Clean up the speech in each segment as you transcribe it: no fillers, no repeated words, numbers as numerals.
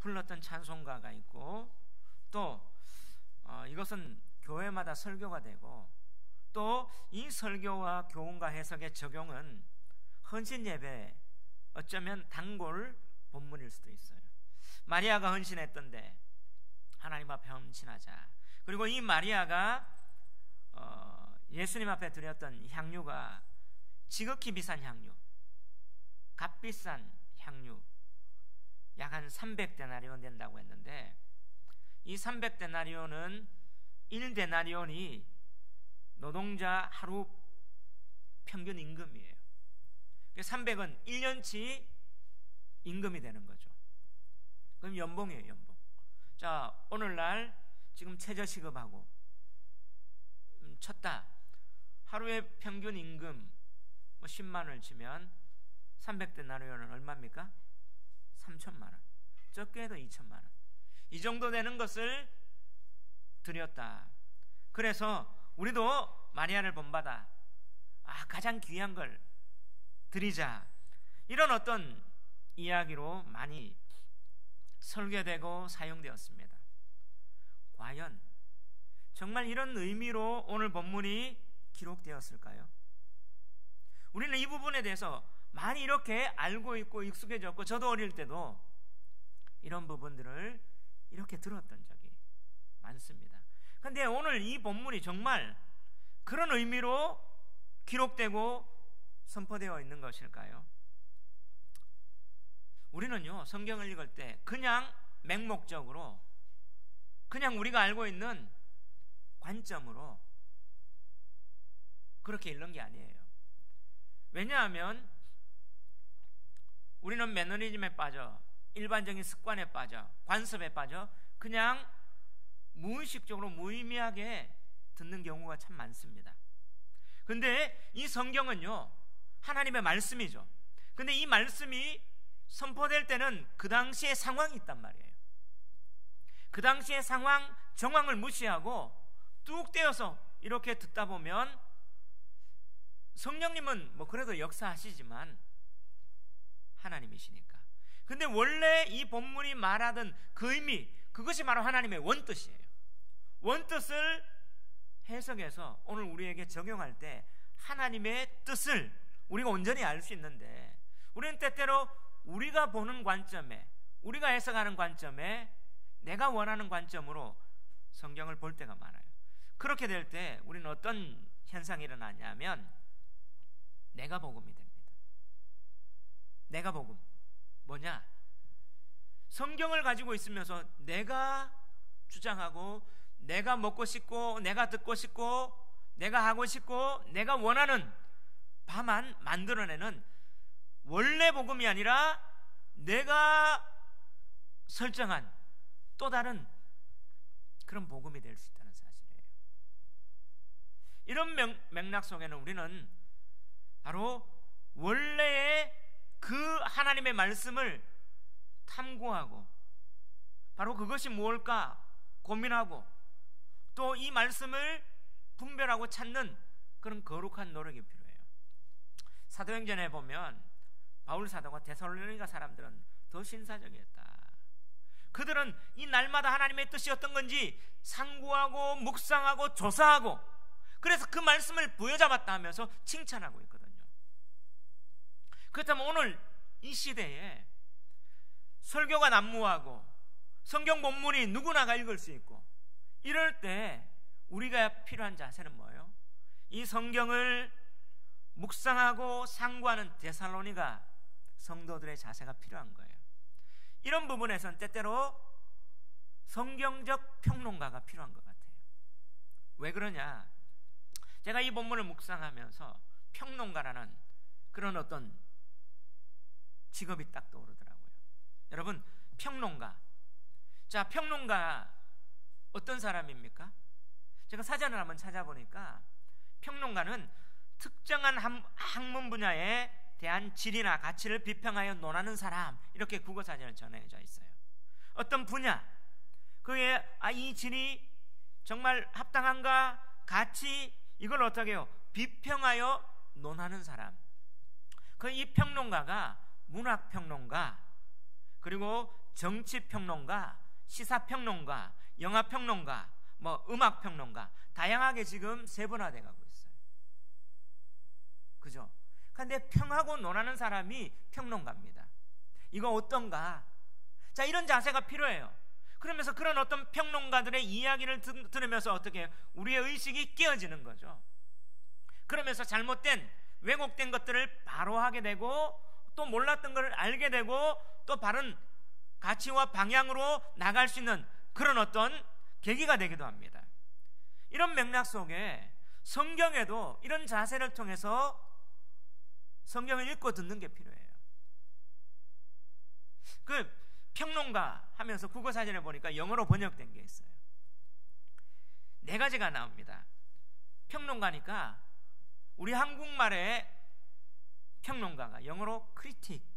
불렀던 찬송가가 있고, 또 이것은 교회마다 설교가 되고, 또 이 설교와 교훈과 해석의 적용은 헌신 예배, 어쩌면 단골 본문일 수도 있어요. 마리아가 헌신했던데 하나님 앞에 헌신하자. 그리고 이 마리아가 예수님 앞에 드렸던 향유가 지극히 비싼 향유, 값비싼 향유, 약 한 300데나리온 된다고 했는데, 이 300데나리온은 1데나리온이 노동자 하루 평균 임금이에요. 300은 1년치 임금이 되는 거죠. 그럼 연봉이에요, 연봉. 자, 오늘날 지금 최저시급하고 쳤다. 하루에 평균 임금 10만 원을 치면 300데나리온은 얼마입니까? 3천만 원. 적게 해도 2천만 원. 이 정도 되는 것을 드렸다. 그래서 우리도 마리아를 본받아 가장 귀한 걸 드리자, 이런 어떤 이야기로 많이 설계되고 사용되었습니다. 과연 정말 이런 의미로 오늘 본문이 기록되었을까요? 우리는 이 부분에 대해서 많이 이렇게 알고 있고 익숙해졌고, 저도 어릴 때도 이런 부분들을 이렇게 들었던 적이 많습니다. 그런데 오늘 이 본문이 정말 그런 의미로 기록되고 선포되어 있는 것일까요? 우리는요, 성경을 읽을 때 그냥 맹목적으로, 그냥 우리가 알고 있는 관점으로 그렇게 읽는 게 아니에요. 왜냐하면 우리는 매너리즘에 빠져, 일반적인 습관에 빠져, 관습에 빠져 그냥 무의식적으로 무의미하게 듣는 경우가 참 많습니다. 근데 이 성경은요, 하나님의 말씀이죠. 근데 이 말씀이 선포될 때는 그 당시의 상황이 있단 말이에요. 그 당시의 상황, 정황을 무시하고 뚝 떼어서 이렇게 듣다 보면 성령님은 그래도 역사하시지만 하나님이시니까. 근데 원래 이 본문이 말하던 그 의미, 그것이 바로 하나님의 원뜻이에요. 원뜻을 해석해서 오늘 우리에게 적용할 때 하나님의 뜻을 우리가 온전히 알 수 있는데, 우리는 때때로 우리가 보는 관점에, 우리가 해석하는 관점에, 내가 원하는 관점으로 성경을 볼 때가 많아요. 그렇게 될 때 우리는 어떤 현상이 일어나냐면 내가 복음이 됩니다. 내가 복음 뭐냐? 성경을 가지고 있으면서 내가 주장하고, 내가 먹고 싶고, 내가 듣고 싶고, 내가 하고 싶고, 내가 원하는 바만 만들어내는 원래 복음이 아니라 내가 설정한 또 다른 그런 복음이 될 수 있다는 사실이에요. 이런 맥락 속에는 우리는 바로 원래의 그 하나님의 말씀을 탐구하고, 바로 그것이 무엇일까 고민하고, 또 이 말씀을 분별하고 찾는 그런 거룩한 노력이 필요해요. 사도행전에 보면 바울 사도가 데살로니가 사람들은 더 신사적이었다. 그들은 이 날마다 하나님의 뜻이 어떤 건지 상고하고 묵상하고 조사하고, 그래서 그 말씀을 부여잡았다 하면서 칭찬하고 있거든요. 그렇다면 오늘 이 시대에 설교가 난무하고 성경 본문이 누구나가 읽을 수 있고, 이럴 때 우리가 필요한 자세는 뭐예요? 이 성경을 묵상하고 상고하는 데살로니가 성도들의 자세가 필요한 거예요. 이런 부분에서는 때때로 성경적 평론가가 필요한 것 같아요. 왜 그러냐? 제가 이 본문을 묵상하면서 평론가라는 그런 어떤 직업이 딱 떠오르더라고요. 여러분, 평론가. 자, 평론가 어떤 사람입니까? 제가 사전을 한번 찾아보니까 평론가는 특정한 학문 분야에 대한 질이나 가치를 비평하여 논하는 사람, 이렇게 국어사전에 전해져 있어요. 어떤 분야, 그의 이 질이 정말 합당한가, 가치, 이걸 어떻게 해요? 비평하여 논하는 사람. 이 평론가가 문학평론가, 그리고 정치평론가, 시사평론가, 영화평론가, 음악평론가, 다양하게 지금 세분화돼 가고 있어요. 그죠? 근데 평하고 논하는 사람이 평론가입니다. 이거 어떤가? 자, 이런 자세가 필요해요. 그러면서 그런 어떤 평론가들의 이야기를 들으면서 어떻게 해요? 우리의 의식이 깨어지는 거죠. 그러면서 잘못된, 왜곡된 것들을 바로하게 되고, 또 몰랐던 것을 알게 되고, 또 바른 가치와 방향으로 나갈 수 있는 그런 어떤 계기가 되기도 합니다. 이런 맥락 속에 성경에도 이런 자세를 통해서 성경을 읽고 듣는 게 필요해요. 그 평론가 하면서 국어사전에 보니까 영어로 번역된 게 있어요. 4가지가 나옵니다. 평론가니까 우리 한국말의 평론가가 영어로 크리틱.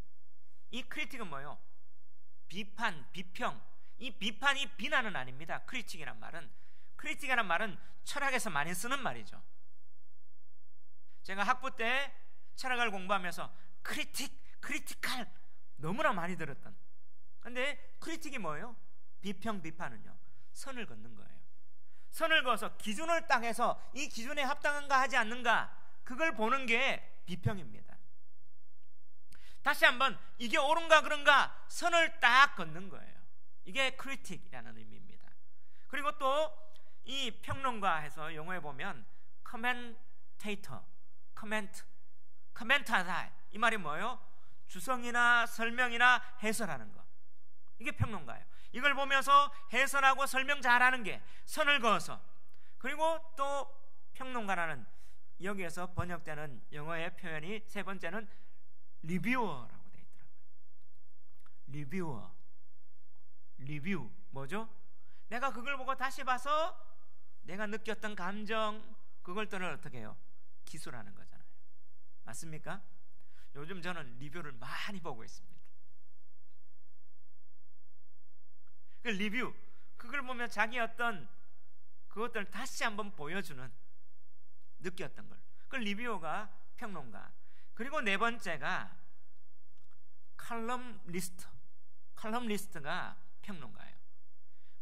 이 크리틱은 뭐예요? 비판, 비평. 이 비판이 비난은 아닙니다. 크리틱이란 말은 철학에서 많이 쓰는 말이죠. 제가 학부 때 철학을 공부하면서 크리티칼 너무나 많이 들었던. 근데 크리틱이 뭐예요? 비평, 비판은요, 선을 긋는 거예요. 선을 그어서 기준을 딱 해서 이 기준에 합당한가 하지 않는가, 그걸 보는 게 비평입니다. 다시 한번 이게 옳은가 그런가 선을 딱 긋는 거예요. 이게 크리틱이라는 의미입니다. 그리고 또 이 평론가 해서 영어에 보면 커멘테이터, 커멘트하다, 이 말이 뭐예요? 주성이나 설명이나 해설하는 거. 이게 평론가예요. 이걸 보면서 해설하고 설명 잘하는 게 선을 그어서. 그리고 또 평론가라는 여기에서 번역되는 영어의 표현이 세 번째는 리뷰어라고 되어 있더라고요. 리뷰 뭐죠? 내가 그걸 보고 다시 봐서 내가 느꼈던 감정, 그걸들을 어떻게 해요? 기술하는 거잖아요. 맞습니까? 요즘 저는 리뷰를 많이 보고 있습니다. 그 리뷰, 그걸 보면 자기 어떤 그것들을 다시 한번 보여주는, 느꼈던 걸. 그 리뷰어가 평론가. 그리고 4번째가 칼럼리스트가 평론가예요.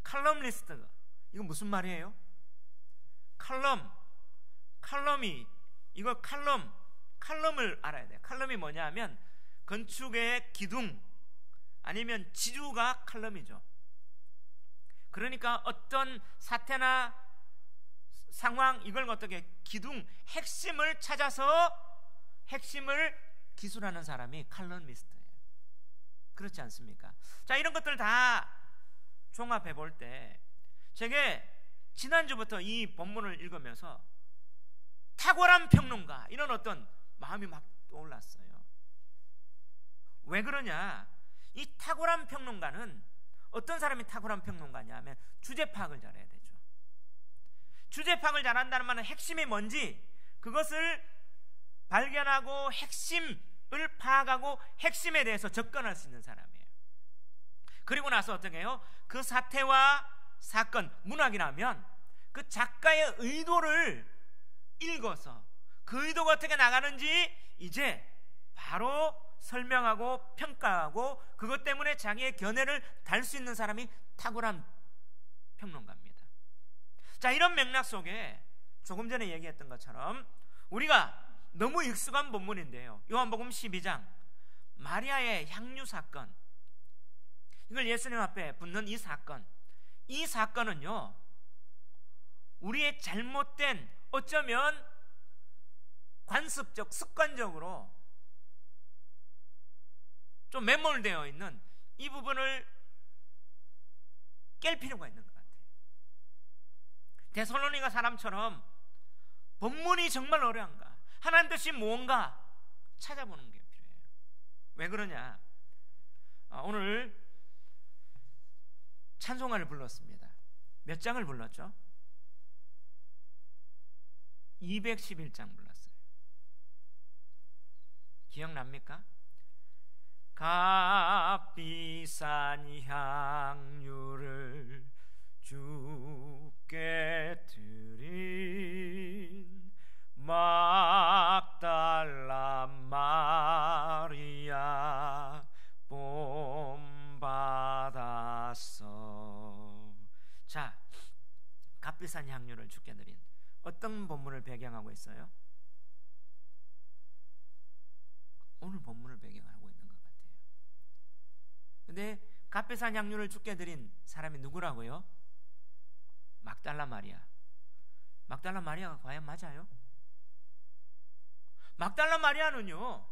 칼럼리스트가 이거 무슨 말이에요? 칼럼이 이거 칼럼을 알아야 돼요. 칼럼이 뭐냐 하면 건축의 기둥 아니면 지주가 칼럼이죠. 그러니까 어떤 사태나 상황, 이걸 어떻게 기둥, 핵심을 찾아서 핵심을 기술하는 사람이 칼럼니스트예요. 그렇지 않습니까? 자, 이런 것들 다 종합해 볼 때 제게 지난주부터 이 본문을 읽으면서 탁월한 평론가, 이런 어떤 마음이 막 떠올랐어요. 왜 그러냐? 이 탁월한 평론가는 어떤 사람이 탁월한 평론가냐 하면 주제 파악을 잘해야 되죠. 주제 파악을 잘한다는 말은 핵심이 뭔지 그것을 발견하고 핵심을 파악하고 핵심에 대해서 접근할 수 있는 사람이에요. 그리고 나서 어떻게 해요? 그 사태와 사건, 문학이라면 그 작가의 의도를 읽어서 그 의도가 어떻게 나가는지 이제 바로 설명하고 평가하고 그것 때문에 자기의 견해를 달 수 있는 사람이 탁월한 평론가입니다. 자, 이런 맥락 속에 조금 전에 얘기했던 것처럼 우리가 너무 익숙한 본문인데요, 요한복음 12장 마리아의 향유 사건, 이걸 예수님 앞에 붓는 이 사건은요, 우리의 잘못된, 어쩌면 관습적, 습관적으로 좀 매몰되어 있는 이 부분을 깰 필요가 있는 것 같아요. 데살로니가 사람처럼 본문이 정말 어려운가, 하나님 뜻이 뭔가 찾아보는 게 필요해요. 왜 그러냐? 오늘 찬송가를 불렀습니다. 몇 장을 불렀죠? 211장 불렀어요. 기억납니까? 값비싼 향유를 주께 드린 막달라 마리아 본받아 값비싼 향유를 주께 드린 어떤 본문을 배경하고 있어요? 오늘 본문을 배경하고 있는 것 같아요. 근데 값비싼 향유를 주께 드린 사람이 누구라고요? 막달라 마리아. 막달라 마리아가 과연 맞아요? 막달라 마리아는요,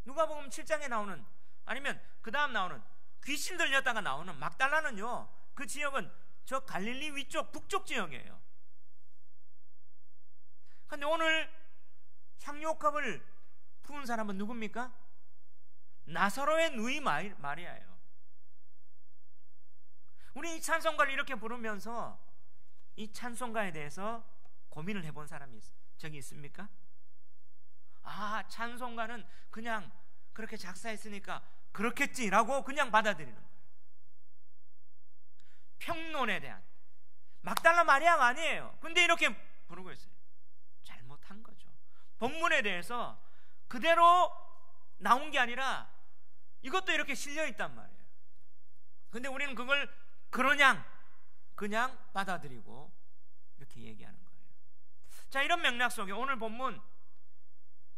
누가복음 7장에 나오는, 아니면 그 다음 나오는 귀신 들렸다가 나오는 막달라는요, 그 지역은 저 갈릴리 위쪽 북쪽 지역이에요. 근데 오늘 향유옥합을 부은 사람은 누굽니까? 나사로의 누이 마리아예요. 우리 이 찬송가를 이렇게 부르면서 이 찬송가에 대해서 고민을 해본 사람이 저기 있습니까? 아, 찬송가는 그냥 그렇게 작사했으니까 그렇겠지라고 그냥 받아들이는 거예요. 평론에 대한, 막달라 마리아가 아니에요. 근데 이렇게 부르고 있어요. 잘못한 거죠. 본문에 대해서 그대로 나온 게 아니라 이것도 이렇게 실려 있단 말이에요. 근데 우리는 그걸 그냥 받아들이고 이렇게 얘기하는 거예요. 자, 이런 맥락 속에 오늘 본문,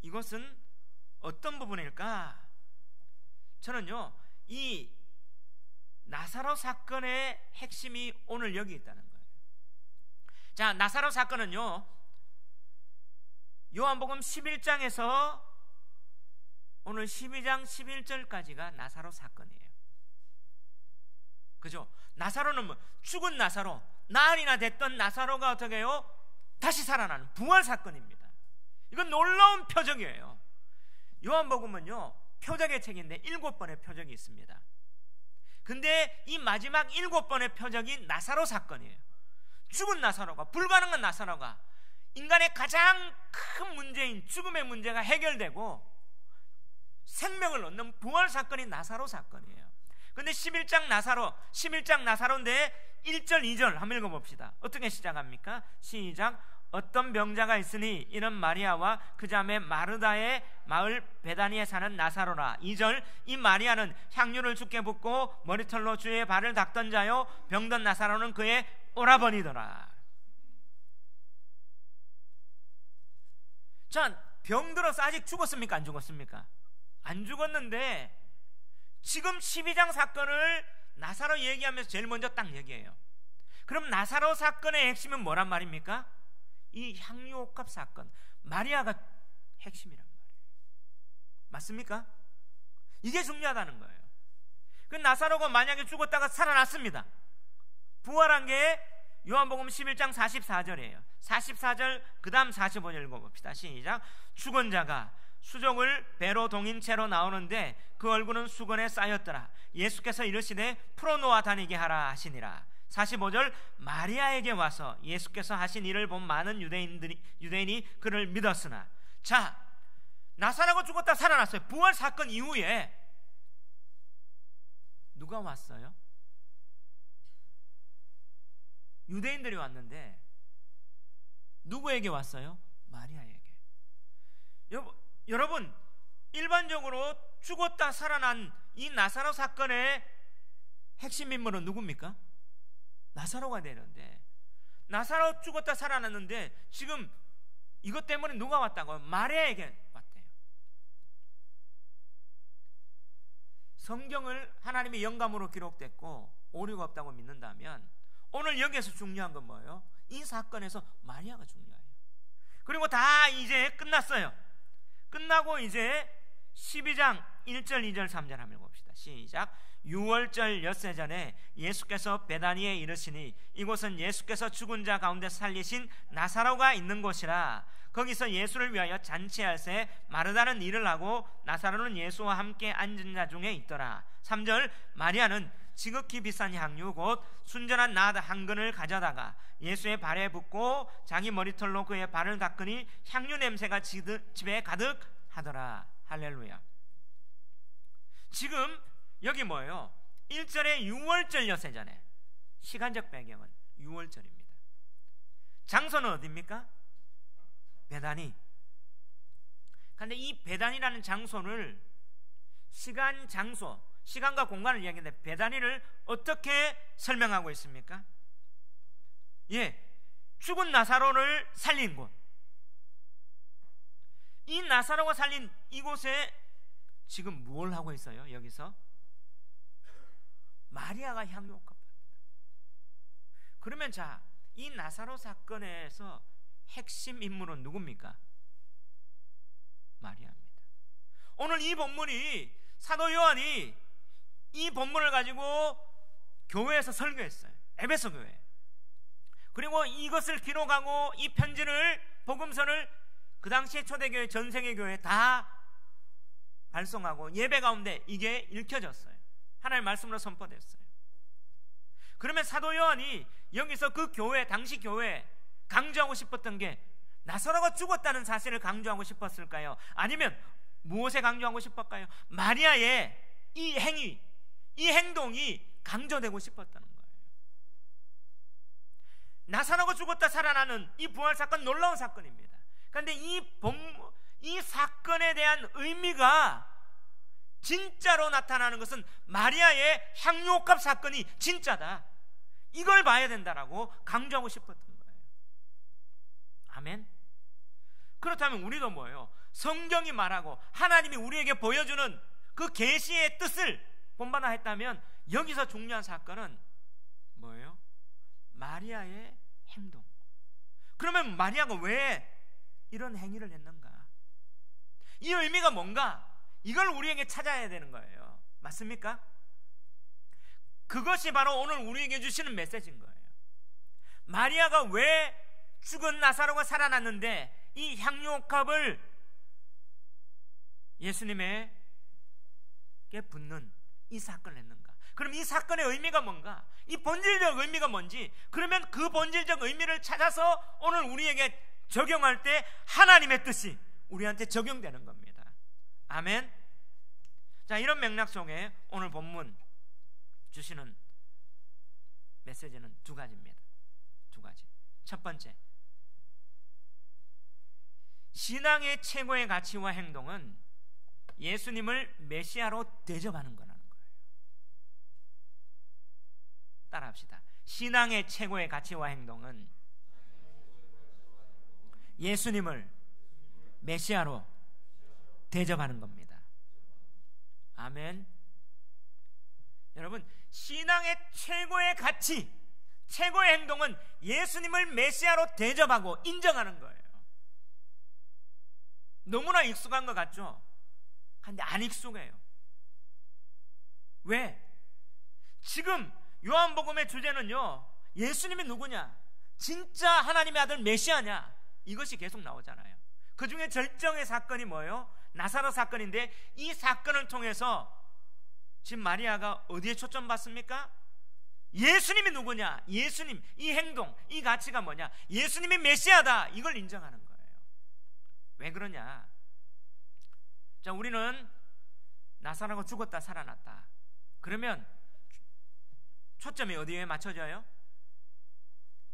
이것은 어떤 부분일까? 저는요, 이 나사로 사건의 핵심이 오늘 여기 있다는 거예요. 자, 나사로 사건은요, 요한복음 11장에서 오늘 12장 11절까지가 나사로 사건이에요. 그죠? 나사로는 뭐, 죽은 나사로, 나흘이나 됐던 나사로가 어떻게 해요? 다시 살아나는 부활 사건입니다. 이건 놀라운 표적이에요. 요한복음은요, 표적의 책인데 7번의 표적이 있습니다. 근데 이 마지막 7번의 표적이 나사로 사건이에요. 죽은 나사로가, 불가능한 나사로가 인간의 가장 큰 문제인 죽음의 문제가 해결되고 생명을 얻는 부활 사건이 나사로 사건이에요. 근데 11장 나사로인데 1절 2절 한번 읽어봅시다. 어떻게 시작합니까? 시작. 어떤 병자가 있으니 이는 마리아와 그 자매 마르다의 마을 베다니에 사는 나사로라. 2절. 이 마리아는 향유를 주께 붓고 머리털로 주의 발을 닦던 자요, 병든 나사로는 그의 오라버니더라. 자, 병들어서 아직 죽었습니까? 안 죽었습니까? 안 죽었는데 지금 12장 사건을 나사로 얘기하면서 제일 먼저 딱 얘기해요. 그럼 나사로 사건의 핵심은 뭐란 말입니까? 이 향유옥합 사건, 마리아가 핵심이란 말이에요. 맞습니까? 이게 중요하다는 거예요. 그 나사로가 만약에 죽었다가 살아났습니다. 부활한 게 요한복음 11장 44절이에요. 44절 그 다음 45절 읽어봅시다. 시작. 죽은 자가 수족을 배로 동인 채로 나오는데 그 얼굴은 수건에 쌓였더라. 예수께서 이르시되 풀어놓아 다니게 하라 하시니라. 45절. 마리아에게 와서 예수께서 하신 일을 본 많은 유대인이 그를 믿었으나. 자, 나사로가 죽었다 살아났어요. 부활 사건 이후에 누가 왔어요? 유대인들이 왔는데 누구에게 왔어요? 마리아에게. 여러분, 일반적으로 죽었다 살아난 이 나사로 사건의 핵심 인물은 누굽니까? 나사로가 되는데, 나사로 죽었다 살아났는데 지금 이것 때문에 누가 왔다고요? 마리아에게 왔대요. 성경을 하나님의 영감으로 기록됐고 오류가 없다고 믿는다면 오늘 여기에서 중요한 건 뭐예요? 이 사건에서 마리아가 중요해요. 그리고 다 이제 끝났어요. 끝나고 이제 12장 1절 2절 3절 한번 읽어봅시다. 시작. 6월절 엿새 전에 예수께서 베다니에 이르시니 이곳은 예수께서 죽은 자 가운데 살리신 나사로가 있는 곳이라. 거기서 예수를 위하여 잔치할새 마르다는 일을 하고 나사로는 예수와 함께 앉은 자 중에 있더라. 3절. 마리아는 지극히 비싼 향유 곧 순전한 낫 한 근을 가져다가 예수의 발에 붓고 자기 머리털로 그의 발을 닦으니 향유 냄새가 집에 가득 하더라. 할렐루야. 지금 여기 뭐예요? 1절에 6월절 엿새 전에, 시간적 배경은 6월절입니다. 장소는 어디입니까? 베다니. 그런데 이 베다니라는 장소를 시간, 장소, 시간과 공간을 이야기하는데 베다니를 어떻게 설명하고 있습니까? 예, 죽은 나사로를 살린 곳, 이 나사로가 살린 이곳에 지금 뭘 하고 있어요? 여기서 마리아가 향유옥합. 그러면 자, 이 나사로 사건에서 핵심 인물은 누굽니까? 마리아입니다. 오늘 이 본문이, 사도 요한이 이 본문을 가지고 교회에서 설교했어요. 에베소 교회. 그리고 이것을 기록하고 이 편지를, 복음서를 그 당시에 초대교회, 전세계 교회 다 발송하고 예배 가운데 이게 읽혀졌어요. 하나님의 말씀으로 선포됐어요. 그러면 사도 요한이 여기서 그 교회, 당시 교회 강조하고 싶었던 게 나사로가 죽었다는 사실을 강조하고 싶었을까요? 아니면 무엇에 강조하고 싶었을까요? 마리아의 이 행위, 이 행동이 강조되고 싶었다는 거예요. 나사로가 죽었다 살아나는 이 부활 사건, 놀라운 사건입니다. 그런데 이 사건에 대한 의미가 진짜로 나타나는 것은 마리아의 향유옥합 사건이 진짜다, 이걸 봐야 된다라고 강조하고 싶었던 거예요. 아멘. 그렇다면 우리도 뭐예요? 성경이 말하고 하나님이 우리에게 보여주는 그 계시의 뜻을 본받아했다면 여기서 중요한 사건은 뭐예요? 마리아의 행동. 그러면 마리아가 왜 이런 행위를 했는가? 이 의미가 뭔가? 이걸 우리에게 찾아야 되는 거예요. 맞습니까? 그것이 바로 오늘 우리에게 주시는 메시지인 거예요. 마리아가 왜 죽은 나사로가 살아났는데 이 향유옥합을 예수님에게 붓는 이 사건을 했는가? 그럼 이 사건의 의미가 뭔가? 이 본질적 의미가 뭔지, 그러면 그 본질적 의미를 찾아서 오늘 우리에게 적용할 때 하나님의 뜻이 우리한테 적용되는 겁니다. 아멘. 자, 이런 맥락 속에 오늘 본문 주시는 메시지는 두 가지입니다. 두 가지. 첫 번째, 신앙의 최고의 가치와 행동은 예수님을 메시아로 대접하는 거라는 거예요. 따라합시다. 신앙의 최고의 가치와 행동은 예수님을 메시아로 대접하는 겁니다. 아멘. 여러분, 신앙의 최고의 가치, 최고의 행동은 예수님을 메시아로 대접하고 인정하는 거예요. 너무나 익숙한 것 같죠? 근데 안 익숙해요. 왜? 지금 요한복음의 주제는요, 예수님이 누구냐? 진짜 하나님의 아들 메시아냐? 이것이 계속 나오잖아요. 그 중에 절정의 사건이 뭐예요? 나사로 사건인데, 이 사건을 통해서 지금 마리아가 어디에 초점 받습니까? 예수님이 누구냐? 예수님, 이 행동, 이 가치가 뭐냐? 예수님이 메시아다, 이걸 인정하는 거예요. 왜 그러냐? 자, 우리는 나사로가 죽었다 살아났다. 그러면 초점이 어디에 맞춰져요?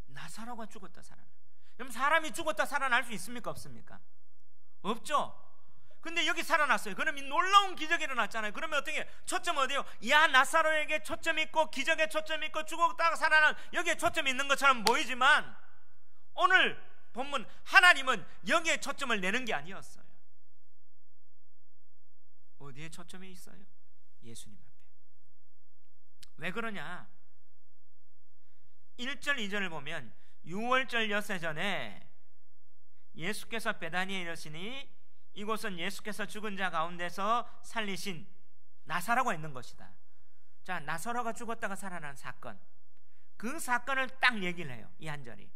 나사로가 죽었다 살아났다. 그럼 사람이 죽었다 살아날 수 있습니까? 없습니까? 없죠. 근데 여기 살아났어요. 그럼 이 놀라운 기적이 일어났잖아요. 그러면 어떻게 초점 어디요? 야, 나사로에게 초점이 있고 기적에 초점이 있고 죽었다가 살아난 여기에 초점이 있는 것처럼 보이지만 오늘 본문 하나님은 여기에 초점을 내는 게 아니었어요. 어디에 초점이 있어요? 예수님 앞에. 왜 그러냐? 1절 2절을 보면 유월절 엿새 전에 예수께서 베다니에 이르시니 이곳은 예수께서 죽은 자 가운데서 살리신 나사로가 있는 것이다. 자, 나사로가 죽었다가 살아난 사건, 그 사건을 딱 얘기를 해요. 이 한 절이.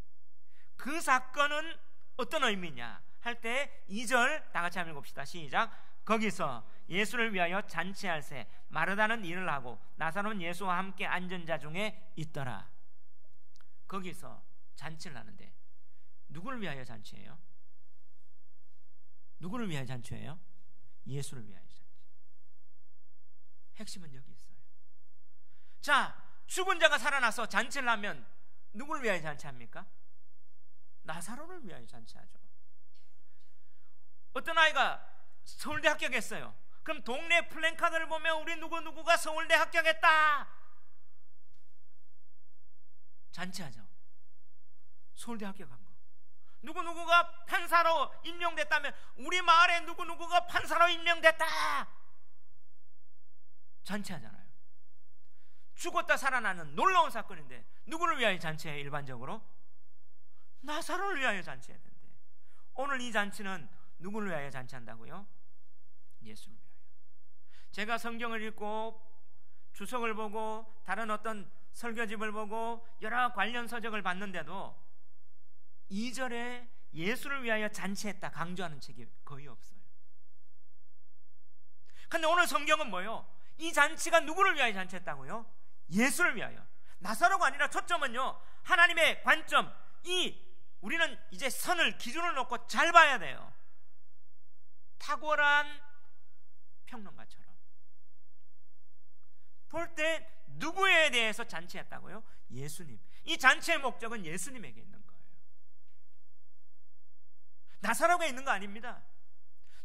그 사건은 어떤 의미냐 할 때 2절 다 같이 한번 읽읍시다. 시작. 거기서 예수를 위하여 잔치할 새 마르다는 일을 하고 나사로는 예수와 함께 앉은 자 중에 있더라. 거기서 잔치를 하는데 누구를 위하여 잔치해요? 누구를 위하여 잔치해요? 예수를 위하여 잔치. 핵심은 여기 있어요. 자, 죽은 자가 살아나서 잔치를 하면 누구를 위하여 잔치합니까? 나사로를 위하여 잔치하죠. 어떤 아이가 서울대 합격했어요. 그럼 동네 플랜카드를 보면 우리 누구누구가 서울대 합격했다, 잔치하죠. 서울대 합격한 거. 누구누구가 판사로 임명됐다면 우리 마을에 누구누구가 판사로 임명됐다 잔치하잖아요. 죽었다 살아나는 놀라운 사건인데 누구를 위하여 잔치해요? 일반적으로 나사로를 위하여 잔치해야 되는데 오늘 이 잔치는 누구를 위하여 잔치한다고요? 예수를 위하여. 제가 성경을 읽고 주석을 보고 다른 어떤 설교집을 보고 여러 관련 서적을 봤는데도 2절에 예수를 위하여 잔치했다 강조하는 책이 거의 없어요. 근데 오늘 성경은 뭐예요? 이 잔치가 누구를 위하여 잔치했다고요? 예수를 위하여. 나사로가 아니라 초점은요, 하나님의 관점, 우리는 이제 선을 기준을 놓고 잘 봐야 돼요. 탁월한 평론가처럼 볼 때 누구에 대해서 잔치했다고요? 예수님. 이 잔치의 목적은 예수님에게 있는 거예요. 나사로가 있는 거 아닙니다.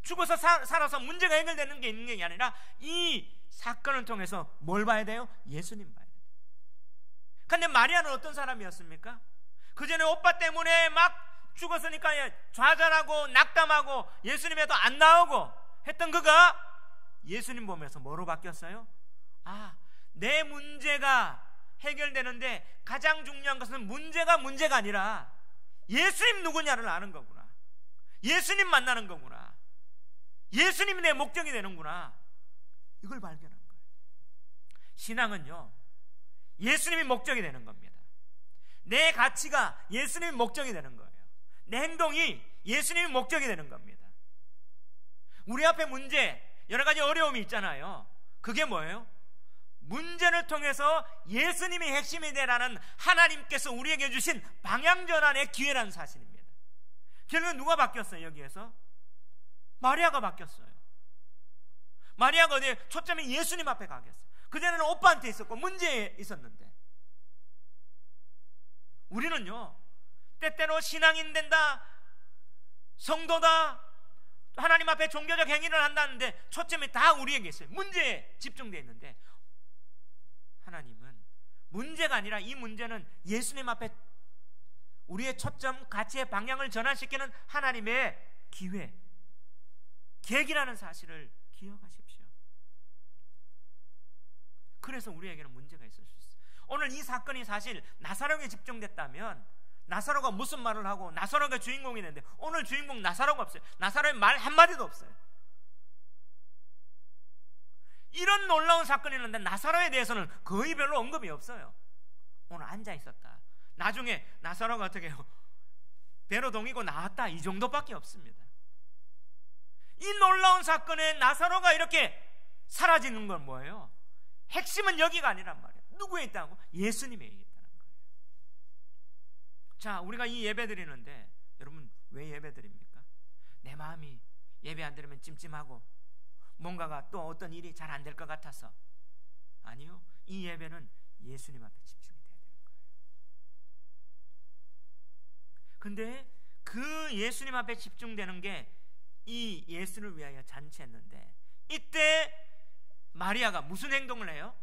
죽어서 살아서 문제가 해결되는 게 있는 게 아니라 이 사건을 통해서 뭘 봐야 돼요? 예수님 봐야 돼요. 근데 마리아는 어떤 사람이었습니까? 그 전에 오빠 때문에 막 죽었으니까 좌절하고 낙담하고 예수님에도 안 나오고 했던 그가 예수님 보면서 뭐로 바뀌었어요? 내 문제가 해결되는데 가장 중요한 것은 문제가 아니라 예수님 누구냐를 아는 거구나. 예수님 만나는 거구나. 예수님이 내 목적이 되는구나. 이걸 발견한 거예요. 신앙은요, 예수님이 목적이 되는 겁니다. 내 가치가 예수님이 목적이 되는 거예요. 내 행동이 예수님이 목적이 되는 겁니다. 우리 앞에 문제, 여러 가지 어려움이 있잖아요. 그게 뭐예요? 문제를 통해서 예수님이 핵심이 되라는 하나님께서 우리에게 주신 방향전환의 기회라는 사실입니다. 결국은 누가 바뀌었어요? 여기에서 마리아가 바뀌었어요. 마리아가 어디에 초점이 예수님 앞에 가겠어요. 그전에는 오빠한테 있었고 문제에 있었는데, 우리는요 때때로 신앙인 된다, 성도다, 하나님 앞에 종교적 행위를 한다는데 초점이 다 우리에게 있어요. 문제에 집중되어 있는데, 하나님은 문제가 아니라 이 문제는 예수님 앞에 우리의 초점, 가치의 방향을 전환시키는 하나님의 기회, 계기라는 사실을 기억하십시오. 그래서 우리에게는 문제가 있을 수 있어요. 오늘 이 사건이 사실 나사로에 집중됐다면 나사로가 무슨 말을 하고 나사로가 주인공이 되는데, 오늘 주인공 나사로가 없어요. 나사로의 말 한마디도 없어요. 이런 놀라운 사건이 있는데 나사로에 대해서는 거의 별로 언급이 없어요. 오늘 앉아 있었다, 나중에 나사로가 어떻게 해요? 배로 동이고 나왔다, 이 정도밖에 없습니다. 이 놀라운 사건에 나사로가 이렇게 사라지는 건 뭐예요? 핵심은 여기가 아니란 말이에요. 누구에 있다고? 예수님에 있다는 거예요. 자, 우리가 이 예배 드리는데 여러분 왜 예배 드립니까? 내 마음이 예배 안 드리면 찜찜하고 뭔가가 또 어떤 일이 잘 안 될 것 같아서? 아니요, 이 예배는 예수님 앞에 집중이 돼야 되는 거예요. 근데 그 예수님 앞에 집중되는 게 이 예수를 위하여 잔치했는데, 이때 마리아가 무슨 행동을 해요?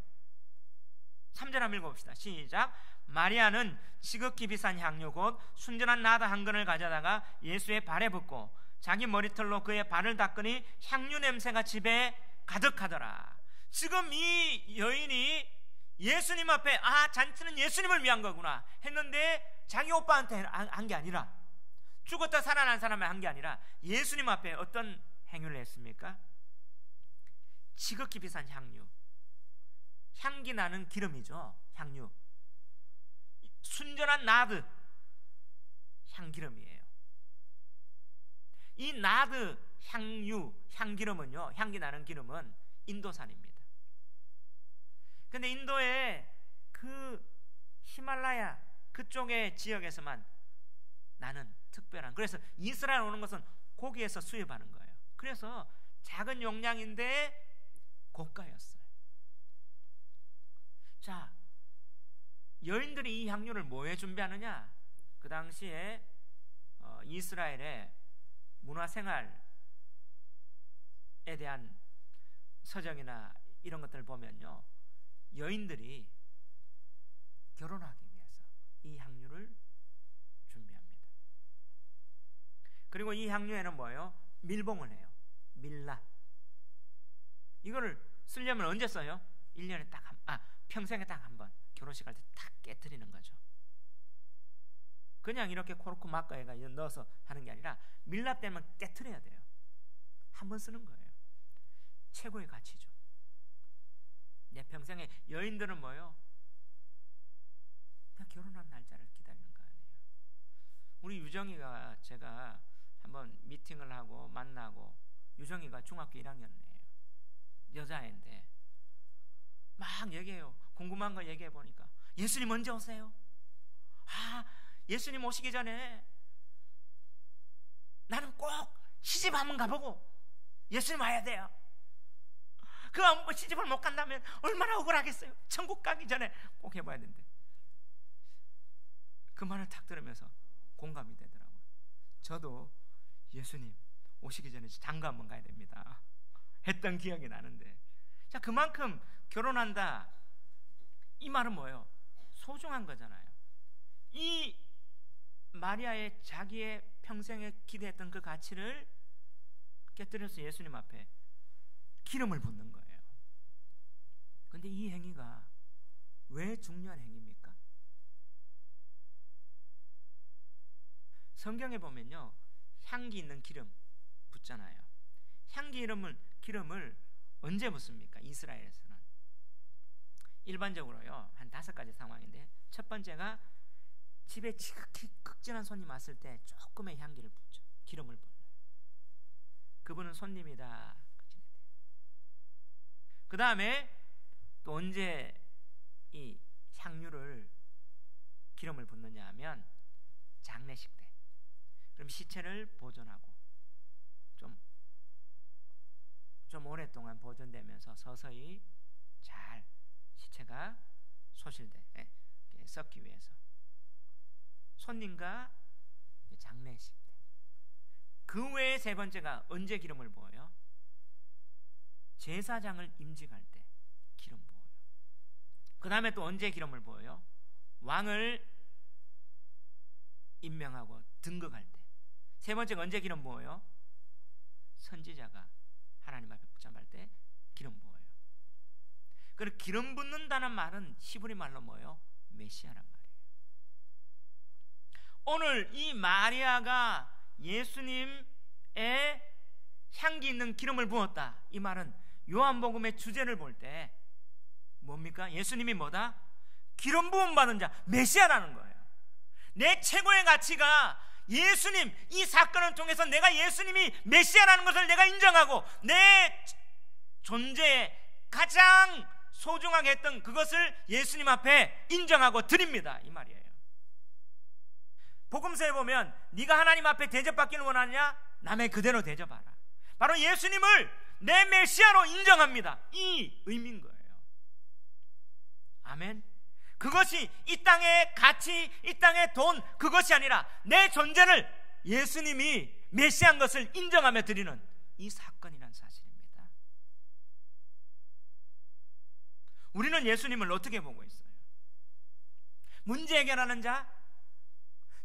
3절 한번 읽어봅시다. 시작. 마리아는 지극히 비싼 향유 곧 순전한 나드 한 근을 가져다가 예수의 발에 붓고 자기 머리털로 그의 발을 닦으니 향유 냄새가 집에 가득하더라. 지금 이 여인이 예수님 앞에 잔치는 예수님을 위한 거구나 했는데, 자기 오빠한테 한 게 아니라, 죽었다 살아난 사람에 한 게 아니라 예수님 앞에 어떤 행위를 했습니까? 지극히 비싼 향유, 향기 나는 기름이죠. 향유, 순전한 나드 향기름이에요. 이 나드 향유, 향기름은요, 향기 나는 기름은 인도산입니다. 근데 인도의 그 히말라야 그쪽의 지역에서만 나는 특별한, 그래서 이스라엘 오는 것은 거기에서 수입하는 거예요. 그래서 작은 용량인데 고가였어요. 자, 여인들이 이 향유를 뭐에 준비하느냐? 그 당시에 이스라엘의 문화생활에 대한 서적이나 이런 것들을 보면요, 여인들이 결혼하기 위해서 이 향유를 준비했어요. 그리고 이 향유에는 뭐예요? 밀봉을 해요. 밀라. 이거를 쓰려면 언제 써요? 1년에 평생에 딱 한 번, 결혼식 할 때 딱 깨트리는 거죠. 그냥 이렇게 코르크 막가에가 넣어서 하는 게 아니라 밀랍 되면 깨트려야 돼요. 한 번 쓰는 거예요. 최고의 가치죠. 내 평생에 여인들은 뭐예요? 그냥 결혼한 날짜를 기다리는 거 아니에요. 우리 유정이가, 제가 한번 미팅을 하고 만나고, 유정이가 중학교 1학년이에요. 여자애인데 막 얘기해요. 궁금한 거 얘기해 보니까 예수님 언제 오세요? 예수님 오시기 전에 나는 꼭 시집 한번 가보고 예수님 와야 돼요. 그 시집을 못 간다면 얼마나 억울하겠어요. 천국 가기 전에 꼭 해봐야 된대. 그 말을 탁 들으면서 공감이 되더라고요. 저도 예수님 오시기 전에 장가 한번 가야 됩니다 했던 기억이 나는데, 자, 그만큼 결혼한다, 이 말은 뭐예요? 소중한 거잖아요. 이 마리아의 자기의 평생에 기대했던 그 가치를 깨뜨려서 예수님 앞에 기름을 붓는 거예요. 근데 이 행위가 왜 중요한 행위입니까? 성경에 보면요, 향기 있는 기름 붓잖아요. 향기 기름을 언제 붓습니까? 이스라엘에서는 일반적으로요, 한 5가지 상황인데, 첫 번째가 집에 지극히 극진한 손님 왔을 때 조금의 향기를 붓죠. 기름을 불러요. 그분은 손님이다. 그 다음에 또 언제 이 향유를, 기름을 붓느냐 하면 장례식 때. 그럼 시체를 보존하고 좀 오랫동안 보존되면서 서서히 잘 시체가 썩기 위해서. 손님과 장례식 때. 그 외에 세 번째가 언제 기름을 부어요? 제사장을 임직할 때 기름 부어요. 그 다음에 또 언제 기름을 부어요? 왕을 임명하고 등극할 때. 세 번째가 언제 기름 부어요? 선지자가 하나님 앞에 붙잡을 때 기름 부어요. 그리고 기름 붓는다는 말은 히브리 말로 뭐예요? 메시아란 말이에요. 오늘 이 마리아가 예수님의 향기 있는 기름을 부었다, 이 말은 요한복음의 주제를 볼 때 뭡니까? 예수님이 뭐다? 기름 부음 받은 자, 메시아라는 거예요. 내 최고의 가치가 예수님, 이 사건을 통해서 내가 예수님이 메시아라는 것을 내가 인정하고 내 존재에 가장 소중하게 했던 그것을 예수님 앞에 인정하고 드립니다, 이 말이에요. 복음서에 보면 네가 하나님 앞에 대접받기를 원하느냐? 남의 그대로 대접하라. 바로 예수님을 내 메시아로 인정합니다, 이 의미인 거예요. 아멘. 그것이 이 땅의 가치, 이 땅의 돈, 그것이 아니라 내 존재를 예수님이 메시아인 것을 인정하며 드리는 이 사건이란 사실입니다. 우리는 예수님을 어떻게 보고 있어요? 문제 해결하는 자?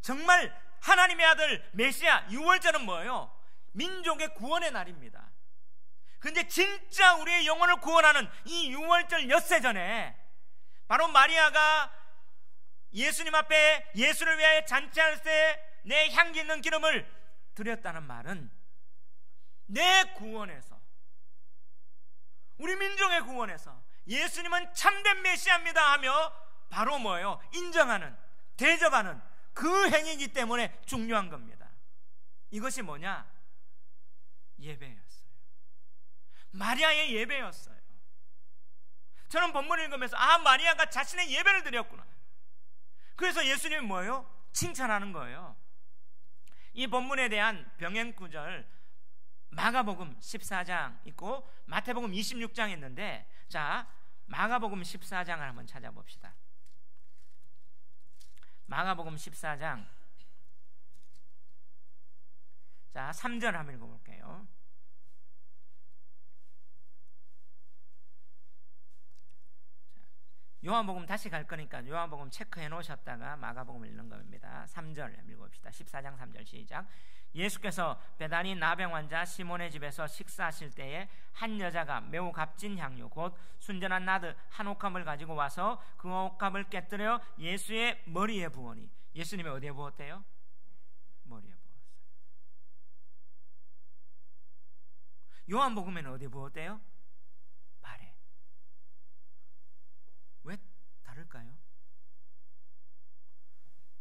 정말 하나님의 아들 메시아, 6월절은 뭐예요? 민족의 구원의 날입니다. 근데 진짜 우리의 영혼을 구원하는 이 6월절 엿새 전에 바로 마리아가 예수님 앞에 예수를 위하여 잔치할 때 내 향기 있는 기름을 드렸다는 말은 내 구원에서, 우리 민족의 구원에서 예수님은 참된 메시아입니다 하며 바로 뭐예요? 인정하는, 대접하는 그 행위이기 때문에 중요한 겁니다. 이것이 뭐냐? 예배였어요. 마리아의 예배였어요. 저는 본문을 읽으면서 마리아가 자신의 예배를 드렸구나. 그래서 예수님이 뭐예요? 칭찬하는 거예요. 이 본문에 대한 병행 구절 마가복음 14장 있고 마태복음 26장 있는데, 자, 마가복음 14장을 한번 찾아봅시다. 마가복음 14장, 자, 3절 한번 읽어볼게요. 요한복음 다시 갈 거니까 요한복음 체크해 놓으셨다가 마가복음 읽는 겁니다. 3절 읽어봅시다. 14장 3절 시작. 예수께서 베다니 나병 환자 시몬의 집에서 식사하실 때에 한 여자가 매우 값진 향유 곧 순전한 나드 한 옥합을 가지고 와서 그 옥합을 깨뜨려 예수의 머리에 부으니. 예수님이 어디에 부었대요? 머리에 부었어요. 요한복음에는 어디에 부었대요? 발에. 왜 다를까요?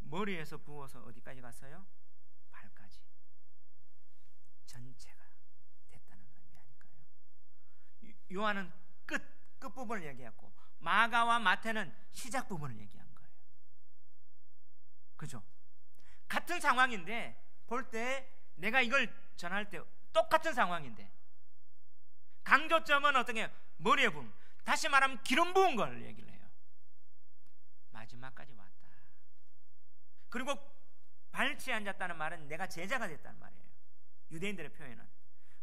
머리에서 부어서 어디까지 갔어요? 발까지. 전체가 됐다는 의미 아닐까요? 요한은 끝부분을 얘기했고 마가와 마태는 시작 부분을 얘기한 거예요. 그죠? 같은 상황인데 볼 때 내가 이걸 전할 때 똑같은 상황인데 강조점은 어떤 게 머리에 부은, 다시 말하면 기름 부은 걸 얘기를 해요. 마지막까지 왔다. 그리고 발치에 앉았다는 말은 내가 제자가 됐다는 말이에요. 유대인들의 표현은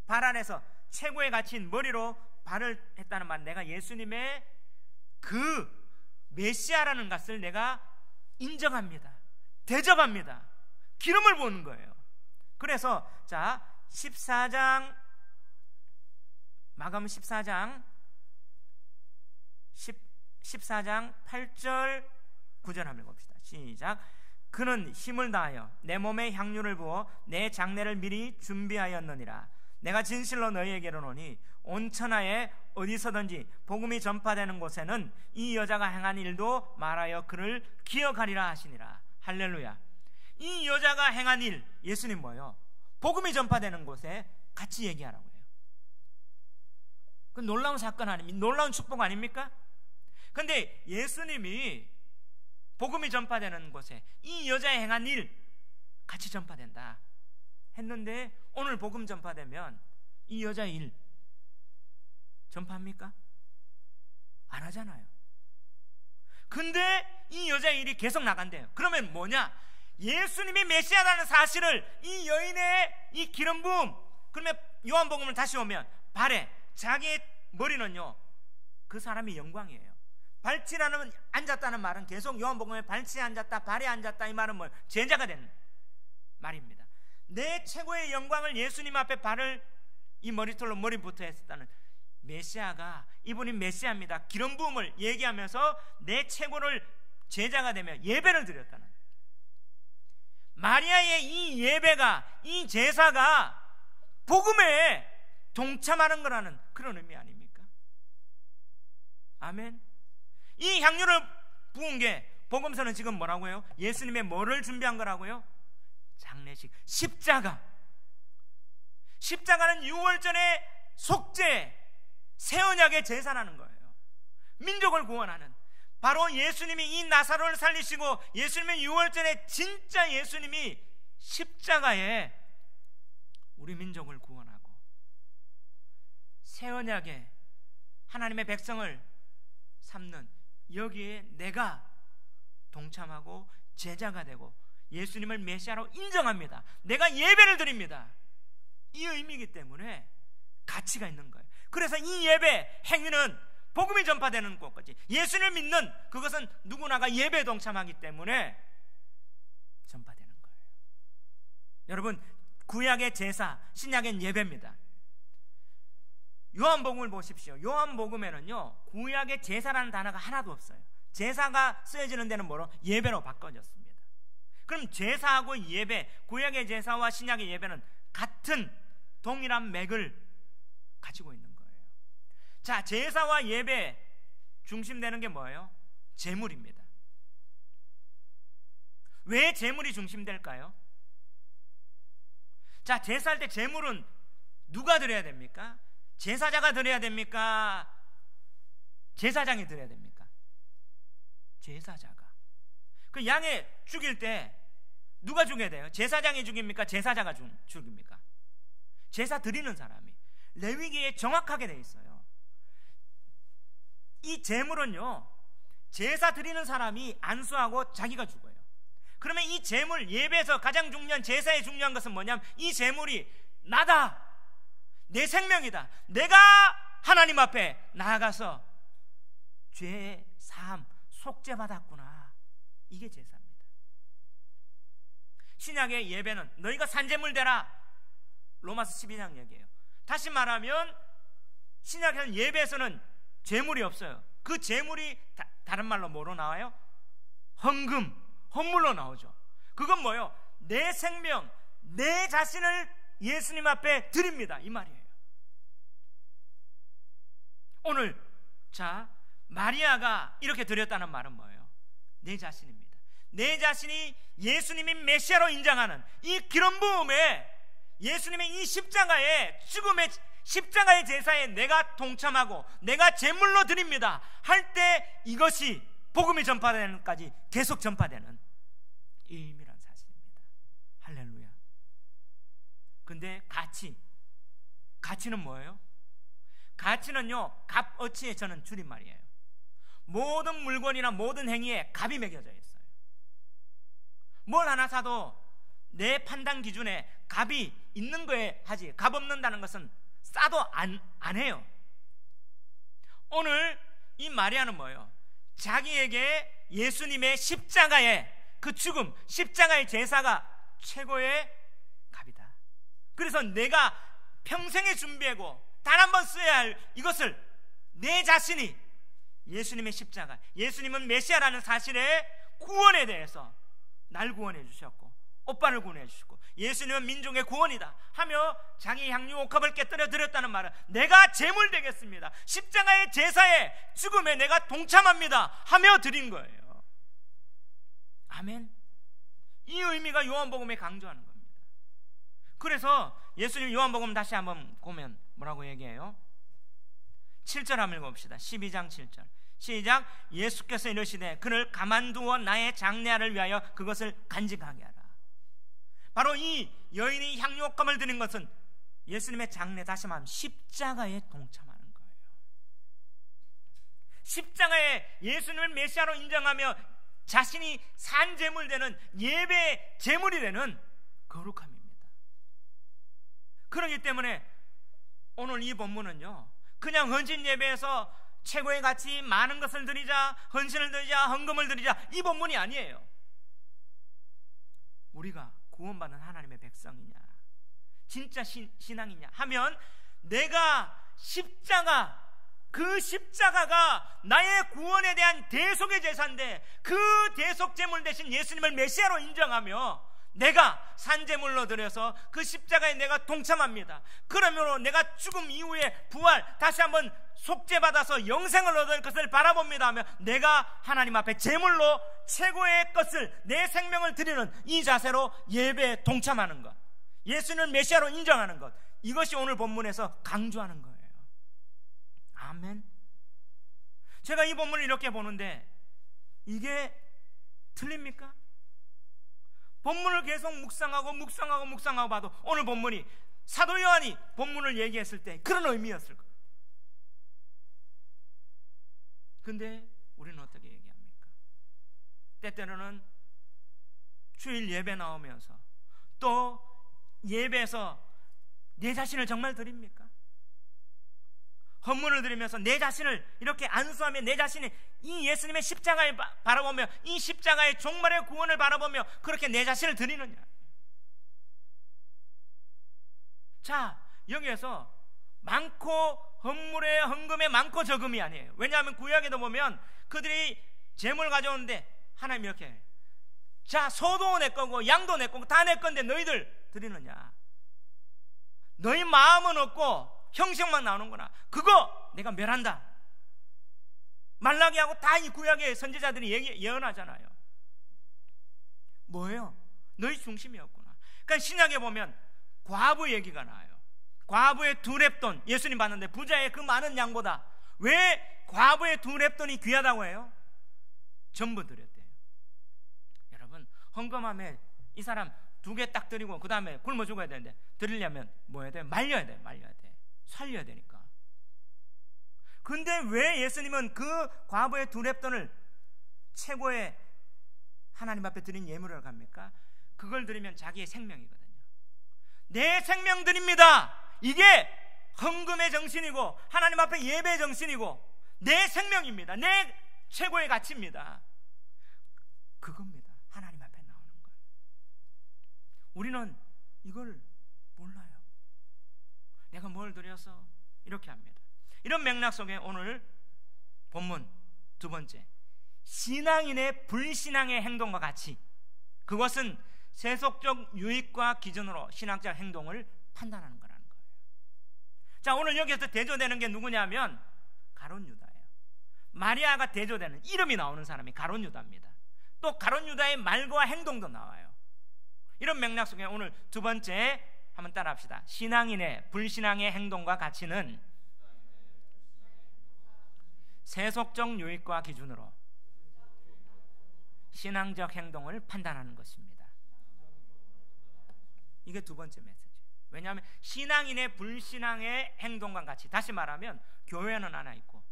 발 안에서 최고의 가치인 머리로 발을 했다는 말, 내가 예수님의 그 메시아라는 것을 내가 인정합니다. 대접합니다. 기름을 부은 거예요. 그래서 자 14장 마가복음 14장 8절 9절 한번 읽어봅시다. 시작. 그는 힘을 다하여 내 몸에 향유를 부어 내 장례를 미리 준비하였느니라. 내가 진실로 너희에게 이르노니 온 천하에 어디서든지 복음이 전파되는 곳에는 이 여자가 행한 일도 말하여 그를 기억하리라 하시니라. 할렐루야. 이 여자가 행한 일, 예수님 뭐예요? 복음이 전파되는 곳에 같이 얘기하라고 해요. 그 놀라운 사건 아닙니까? 놀라운 축복 아닙니까? 근데 예수님이 복음이 전파되는 곳에 이 여자의 행한 일 같이 전파된다 했는데 오늘 복음 전파되면 이 여자의 일 전파합니까? 안 하잖아요. 근데 이 여자의 일이 계속 나간대요. 그러면 뭐냐? 예수님이 메시아라는 사실을 이 여인의 이 기름 부음, 그러면 요한복음을 다시 오면 발에 자기의 머리는요 그 사람이 영광이에요. 발치라는 앉았다는 말은 계속 요한복음에 발치에 앉았다, 발에 앉았다 이 말은 뭐 제자가 된 말입니다. 내 최고의 영광을 예수님 앞에 발을 이 머리털로 머리부터 했었다는 메시아가, 이분이 메시아입니다. 기름 부음을 얘기하면서 내 최고를 제자가 되며 예배를 드렸다는, 마리아의 이 예배가, 이 제사가 복음에 동참하는 거라는 그런 의미 아닙니까? 아멘. 이 향유를 부은 게 복음서는 지금 뭐라고요? 예수님의 뭐를 준비한 거라고요? 장례식, 십자가. 십자가는 6월 전에 속죄, 새 언약의 제사라는 거예요. 민족을 구원하는, 바로 예수님이 이 나사로를 살리시고 예수님의 6월 전에 진짜 예수님이 십자가에 우리 민족을 구원하고 새 언약의 하나님의 백성을 삼는, 여기에 내가 동참하고 제자가 되고 예수님을 메시아로 인정합니다. 내가 예배를 드립니다. 이 의미이기 때문에 가치가 있는 거예요. 그래서 이 예배 행위는 복음이 전파되는 곳까지, 예수를 믿는 그것은 누구나가 예배에 동참하기 때문에 전파되는 거예요. 여러분, 구약의 제사, 신약의 예배입니다. 요한복음을 보십시오. 요한복음에는요 구약의 제사라는 단어가 하나도 없어요. 제사가 쓰여지는 데는 뭐로? 예배로 바꿔졌습니다. 그럼 제사하고 예배, 구약의 제사와 신약의 예배는 같은 동일한 맥을 가지고 있는 거예요. 자, 제사와 예배 중심되는 게 뭐예요? 제물입니다. 왜 제물이 중심될까요? 자, 제사할 때 제물은 누가 드려야 됩니까? 제사자가 드려야 됩니까? 제사장이 드려야 됩니까? 제사자가. 그 양에 죽일 때 누가 죽여야 돼요? 제사장이 죽입니까? 제사자가 죽입니까? 제사 드리는 사람이. 레위기에 정확하게 돼 있어요. 이 제물은요 제사 드리는 사람이 안수하고 자기가 죽어요. 그러면 이 제물, 예배에서 가장 중요한, 제사의 중요한 것은 뭐냐면 이 제물이 나다, 내 생명이다, 내가 하나님 앞에 나아가서 죄 참 속죄받았구나. 이게 제사입니다. 신약의 예배는 너희가 산제물 대라. 로마서 12장 얘기예요. 다시 말하면 신약에서는 예배에서는 제물이 없어요. 그 제물이 다른 말로 뭐로 나와요? 헌금, 헌물로 나오죠. 그건 뭐예요? 내 생명, 내 자신을 예수님 앞에 드립니다, 이 말이에요. 오늘 자 마리아가 이렇게 드렸다는 말은 뭐예요? 내 자신입니다. 내 자신이 예수님이 메시아로 인정하는 이 기름 부음에 예수님의 이 십자가의 죽음의 십자가의 제사에 내가 동참하고 내가 제물로 드립니다 할 때 이것이 복음이 전파되는 것까지 계속 전파되는 의미란 사실입니다. 할렐루야. 근데 가치는 뭐예요? 가치는요, 값어치의 저는 줄임말이에요. 모든 물건이나 모든 행위에 값이 매겨져 있어요. 뭘 하나 사도 내 판단 기준에 값이 있는 거에 하지, 값 없는다는 것은 싸도 안 해요. 오늘 이 마리아는 뭐예요? 자기에게 예수님의 십자가의 그 죽음, 십자가의 제사가 최고의 값이다. 그래서 내가 평생에 준비하고 단 한 번 써야 할 이것을 내 자신이 예수님의 십자가, 예수님은 메시아라는 사실의 구원에 대해서 날 구원해 주셨고 오빠를 구원해 주셨고 예수님은 민족의 구원이다 하며 자기 향유 옥합을 깨뜨려 드렸다는 말은 내가 제물 되겠습니다, 십자가의 제사에 죽음에 내가 동참합니다 하며 드린 거예요. 아멘. 이 의미가 요한복음에 강조하는 겁니다. 그래서 예수님 요한복음 다시 한번 보면 뭐라고 얘기해요? 7절 한번 읽어봅시다. 12장 7절 시작. 예수께서 이르시되 그를 가만두어 나의 장례하를 위하여 그것을 간직하게 하라. 바로 이 여인이 향유옥감을 드린 것은 예수님의 장례, 다시 말하면 십자가에 동참하는 거예요. 십자가에 예수님을 메시아로 인정하며 자신이 산 제물 되는 예배 제물이 되는 거룩함입니다. 그렇기 때문에 오늘 이 본문은요, 그냥 헌신 예배에서 최고의 가치 많은 것을 드리자, 헌신을 드리자, 헌금을 드리자, 이 본문이 아니에요. 우리가 구원받은 하나님의 백성이냐, 진짜 신앙이냐 하면 내가 십자가, 그 십자가가 나의 구원에 대한 대속의 제사인데 그 대속 제물 대신 예수님을 메시아로 인정하며 내가 산제물로 드려서 그 십자가에 내가 동참합니다. 그러므로 내가 죽음 이후에 부활, 다시 한번 속죄받아서 영생을 얻을 것을 바라봅니다 하며 내가 하나님 앞에 제물로 최고의 것을, 내 생명을 드리는 이 자세로 예배에 동참하는 것, 예수는 메시아로 인정하는 것, 이것이 오늘 본문에서 강조하는 거예요. 아멘. 제가 이 본문을 이렇게 보는데 이게 틀립니까? 본문을 계속 묵상하고 봐도 오늘 본문이 사도 요한이 본문을 얘기했을 때 그런 의미였을 거예요. 근데 우리는 어떻게 얘기합니까? 때때로는 주일 예배 나오면서 또 예배에서 내 자신을 정말 드립니까? 헌물을 드리면서 내 자신을 이렇게 안수하며 내 자신이 이 예수님의 십자가를 바라보며 이 십자가의 종말의 구원을 바라보며 그렇게 내 자신을 드리느냐? 자, 여기에서 많고 헌물에 헌금에 많고 적음이 아니에요. 왜냐하면 구약에도 보면 그들이 재물 가져오는데 하나님이 이렇게 해요. 자, 소도 내 거고 양도 내 거고 다 내 건데 너희들 드리느냐? 너희 마음은 없고 형식만 나오는구나. 그거 내가 멸한다. 말라기하고 다 이 구약의 선지자들이 예언하잖아요. 뭐예요? 너희 중심이었구나. 그러니까 신약에 보면 과부 얘기가 나와요. 과부의 2렙돈, 예수님 봤는데 부자의 그 많은 양보다 왜 과부의 2렙돈이 귀하다고 해요? 전부 드렸대요. 여러분, 헌금함에 이 사람 2개 딱 드리고 그 다음에 굶어 죽어야 되는데 드리려면 뭐 해야 돼? 말려야 돼. 살려야 되니까. 근데 왜 예수님은 그 과부의 2렙돈을 최고의 하나님 앞에 드린 예물을 합니까? 그걸 드리면 자기의 생명이거든요. 내 생명 드립니다. 이게 헌금의 정신이고 하나님 앞에 예배의 정신이고 내 생명입니다. 내 최고의 가치입니다. 그겁니다. 하나님 앞에 나오는 것. 우리는 이걸 몰라요. 내가 뭘 드려서 이렇게 합니다. 이런 맥락 속에 오늘 본문 두 번째, 신앙인의 불신앙의 행동과 가치, 그것은 세속적 유익과 기준으로 신학적 행동을 판단하는 거라는 거예요. 자, 오늘 여기서 대조되는 게 누구냐면 가룟 유다예요. 마리아가 대조되는 이름이 나오는 사람이 가룟 유다입니다. 또 가룟 유다의 말과 행동도 나와요. 이런 맥락 속에 오늘 두 번째 한번 따라합시다. 신앙인의 불신앙의 행동과 가치는 세속적 유익과 기준으로 신앙적 행동을 판단하는 것입니다. 이게 두 번째 메시지. 왜냐하면 신앙인의 불신앙의 행동과 가치, 다시 말하면 교회는 하나 있고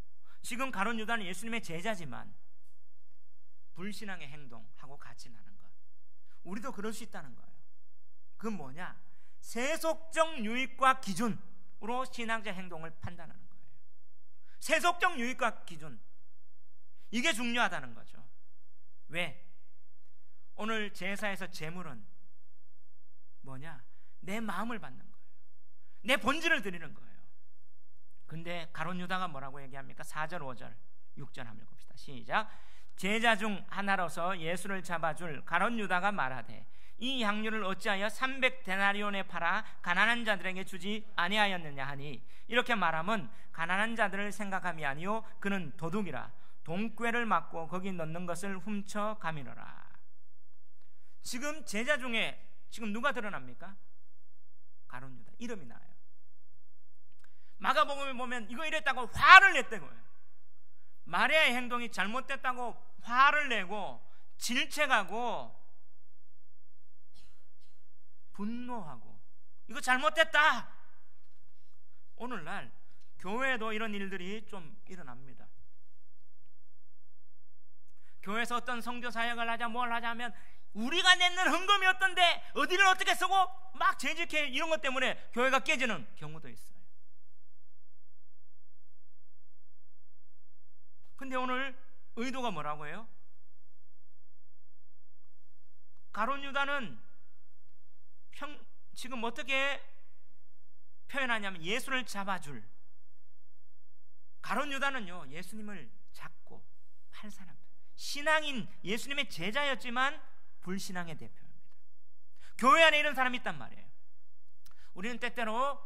지금 가룟 유다는 예수님의 제자지만 불신앙의 행동하고 가치는 하는 것. 우리도 그럴 수 있다는 거예요. 그건 뭐냐? 세속적 유익과 기준으로 신앙적 행동을 판단하는 거예요. 세속적 유익과 기준, 이게 중요하다는 거죠. 왜? 오늘 제사에서 제물은 뭐냐? 내 마음을 받는 거예요. 내 본질을 드리는 거예요. 근데 가룟 유다가 뭐라고 얘기합니까? 4절 5절 6절 한번 읽읍시다. 시작. 제자 중 하나로서 예수를 잡아줄 가룟 유다가 말하되 이 향유를 어찌하여 300데나리온에 팔아 가난한 자들에게 주지 아니하였느냐 하니, 이렇게 말하면 가난한 자들을 생각함이 아니요 그는 도둑이라 돈꾀를 맞고 거기 넣는 것을 훔쳐 가미노라. 지금 제자 중에 지금 누가 드러납니까? 가룟 유다 이름이 나와요. 마가복음에 보면 이거 이랬다고 화를 냈다고요. 마리아의 행동이 잘못됐다고 화를 내고 질책하고 분노하고 이거 잘못됐다. 오늘날 교회에도 이런 일들이 좀 일어납니다. 교회에서 어떤 선교 사역을 하자 뭘 하자 하면 우리가 냈는 헌금이 어떤데 어디를 어떻게 쓰고 막 재직해, 이런 것 때문에 교회가 깨지는 경우도 있어요. 근데 오늘 의도가 뭐라고 해요? 가룟 유다는 지금 어떻게 표현하냐면 예수를 잡아줄, 가룟 유다는요 예수님을 잡고 팔 사람, 신앙인 예수님의 제자였지만 불신앙의 대표입니다. 교회 안에 이런 사람이 있단 말이에요. 우리는 때때로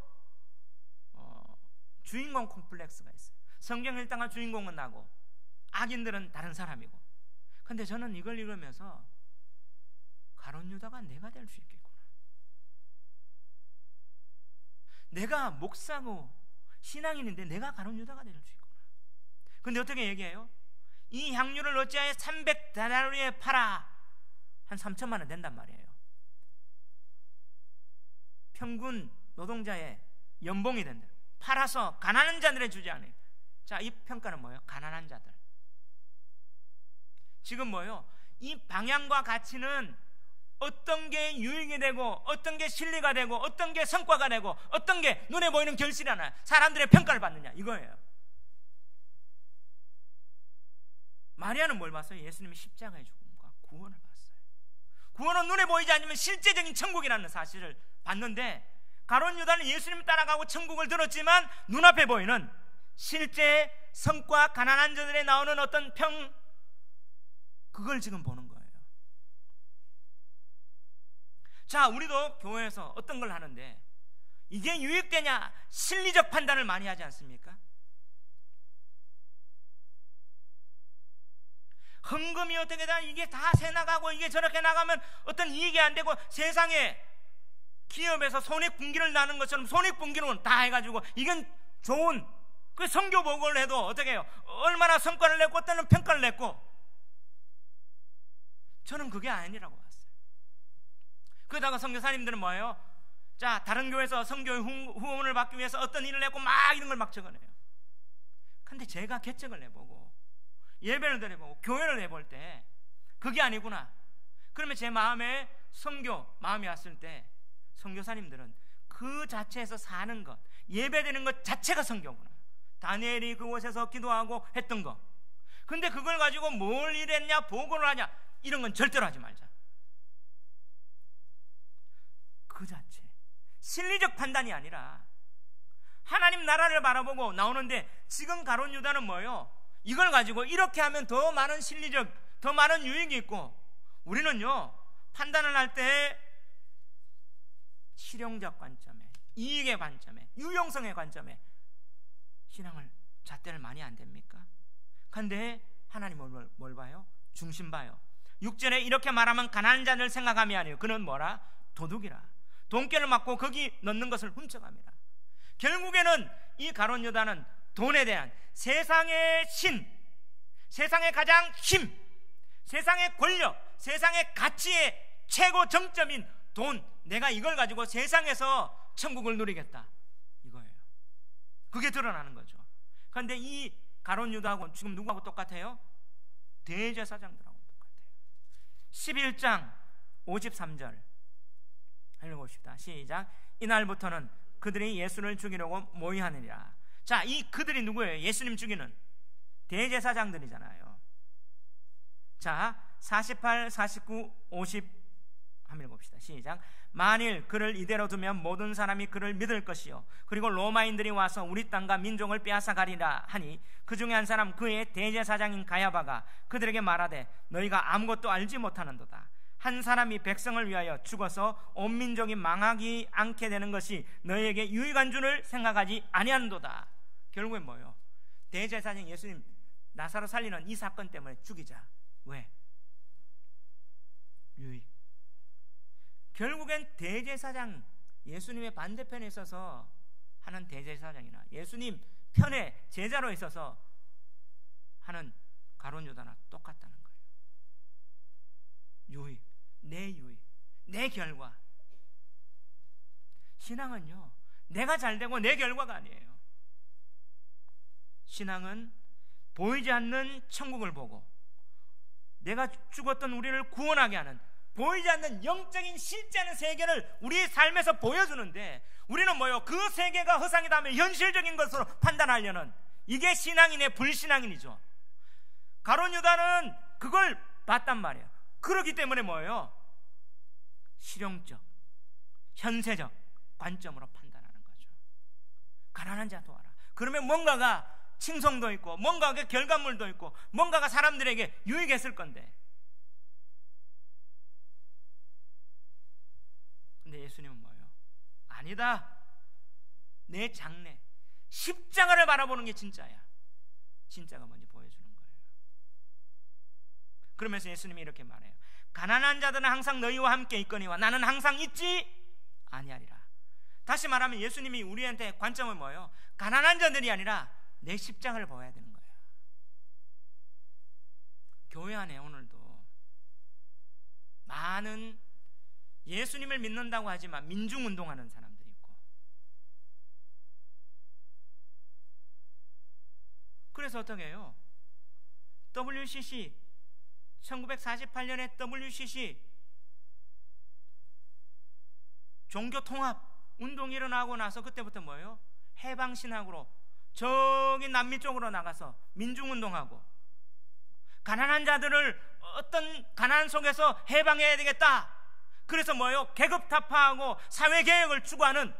주인공 콤플렉스가 있어요. 성경 일당한 주인공은 나고 악인들은 다른 사람이고. 근데 저는 이걸 읽으면서 가룟 유다가 내가 될 수 있겠구나. 내가 목사고 신앙인인데 내가 가룟 유다가 될 수 있구나. 근데 어떻게 얘기해요? 이 향유를 어찌하여 300데나리온에 팔아 한 3천만 원 된단 말이에요. 평균 노동자의 연봉이 된다. 팔아서 가난한 자들에 주지 않아요. 자, 이 평가는 뭐예요? 가난한 자들. 지금 뭐예요? 이 방향과 가치는 어떤 게 유익이 되고 어떤 게 실리가 되고 어떤 게 성과가 되고 어떤 게 눈에 보이는 결실이 하나 사람들의 평가를 받느냐, 이거예요. 마리아는 뭘 봤어요? 예수님의 십자가의 죽음과 구원을 봤어요. 구원은 눈에 보이지 않으면 실제적인 천국이라는 사실을 봤는데, 가룟 유다는 예수님을 따라가고 천국을 들었지만 눈앞에 보이는 실제 성과, 가난한 자들에 나오는 어떤 그걸 지금 보는 거예요. 자, 우리도 교회에서 어떤 걸 하는데 이게 유익되냐, 실리적 판단을 많이 하지 않습니까? 헌금이 어떻게 다 이게 다 새 나가고 이게 저렇게 나가면 어떤 이익이 안 되고 세상에 기업에서 손익분기를 나는 것처럼 손익분기는 다 해가지고 이건 좋은 그 선교 보고를 해도 어떻게 해요? 얼마나 성과를 냈고 어떤 평가를 냈고. 저는 그게 아니라고 봤어요. 그러다가 선교사님들은 뭐예요? 자, 다른 교회에서 선교의 후원을 받기 위해서 어떤 일을 했고 막 이런 걸 막 적어내요. 근데 제가 개척을 해보고 예배를 드려보고 교회를 해볼 때 그게 아니구나. 그러면 제 마음에 선교 마음이 왔을 때 선교사님들은 그 자체에서 사는 것, 예배드리는 것 자체가 선교구나. 다니엘이 그곳에서 기도하고 했던 것, 근데 그걸 가지고 뭘 이랬냐, 보고를 하냐, 이런 건 절대로 하지 말자. 그 자체 실리적 판단이 아니라 하나님 나라를 바라보고 나오는데, 지금 가룟 유다는 뭐예요? 이걸 가지고 이렇게 하면 더 많은 실리적, 더 많은 유익이 있고, 우리는요 판단을 할 때 실용적 관점에, 이익의 관점에, 유용성의 관점에 신앙을 잣대를 많이 안 됩니까? 근데 하나님은 뭘 봐요? 중심 봐요. 6절에 이렇게 말하면 가난한 자를 생각함이 아니에요. 그는 뭐라? 도둑이라. 돈깨를 맞고 거기 넣는 것을 훔쳐갑니다. 결국에는 이 가룟 유다는 돈에 대한 세상의 신, 세상의 가장 힘, 세상의 권력, 세상의 가치의 최고 정점인 돈, 내가 이걸 가지고 세상에서 천국을 누리겠다, 이거예요. 그게 드러나는 거죠. 그런데 이 가룟 유다하고 지금 누구하고 똑같아요? 대제사장들하고 똑같아요. 11장 53절 읽어봅시다. 시작. 이날부터는 그들이 예수를 죽이려고 모의하느니라. 자, 이 그들이 누구예요? 예수님 죽이는 대제사장들이잖아요. 자, 48, 49, 50 한번 읽어봅시다. 시작. 만일 그를 이대로 두면 모든 사람이 그를 믿을 것이요, 그리고 로마인들이 와서 우리 땅과 민족을 빼앗아 가리라 하니, 그 중에 한 사람 그의 대제사장인 가야바가 그들에게 말하되 너희가 아무것도 알지 못하는도다. 한 사람이 백성을 위하여 죽어서 온 민족이 망하지 않게 되는 것이 너희에게 유익한 줄을 생각하지 아니하는도다. 결국엔 뭐예요? 대제사장 예수님 나사로 살리는 이 사건 때문에 죽이자. 왜? 유익. 결국엔 대제사장, 예수님의 반대편에 있어서 하는 대제사장이나 예수님 편에 제자로 있어서 하는 가룟 유다나 똑같다는 거예요. 유익, 내 유익, 내 결과. 신앙은요 내가 잘되고 내 결과가 아니에요. 신앙은 보이지 않는 천국을 보고 내가 죽었던 우리를 구원하게 하는, 보이지 않는 영적인 실제 않은 세계를 우리의 삶에서 보여주는데, 우리는 뭐요? 그 세계가 허상이다 하면 현실적인 것으로 판단하려는, 이게 신앙인의 불신앙인이죠. 가룟 유다는 그걸 봤단 말이에요. 그렇기 때문에 뭐예요? 실용적, 현세적 관점으로 판단하는 거죠. 가난한 자 도와라. 그러면 뭔가가 칭송도 있고, 뭔가가 결과물도 있고, 뭔가가 사람들에게 유익했을 건데. 근데 예수님은 뭐예요? 아니다. 내 장래, 십자가를 바라보는 게 진짜야. 진짜가 뭔지 보여주는 거예요. 그러면서 예수님이 이렇게 말해요. 가난한 자들은 항상 너희와 함께 있거니와 나는 항상 있지 아니하리라. 다시 말하면 예수님이 우리한테 관점은 뭐예요? 가난한 자들이 아니라 내 십자가를 보아야 되는 거예요. 교회 안에 오늘도 많은 예수님을 믿는다고 하지만 민중운동하는 사람들이 있고, 그래서 어떻게 해요? WCC 1948년에 WCC 종교통합 운동이 일어나고 나서 그때부터 뭐예요? 해방신학으로 저기 남미 쪽으로 나가서 민중운동하고, 가난한 자들을 어떤 가난 속에서 해방해야 되겠다. 그래서 뭐예요? 계급타파하고 사회개혁을 추구하는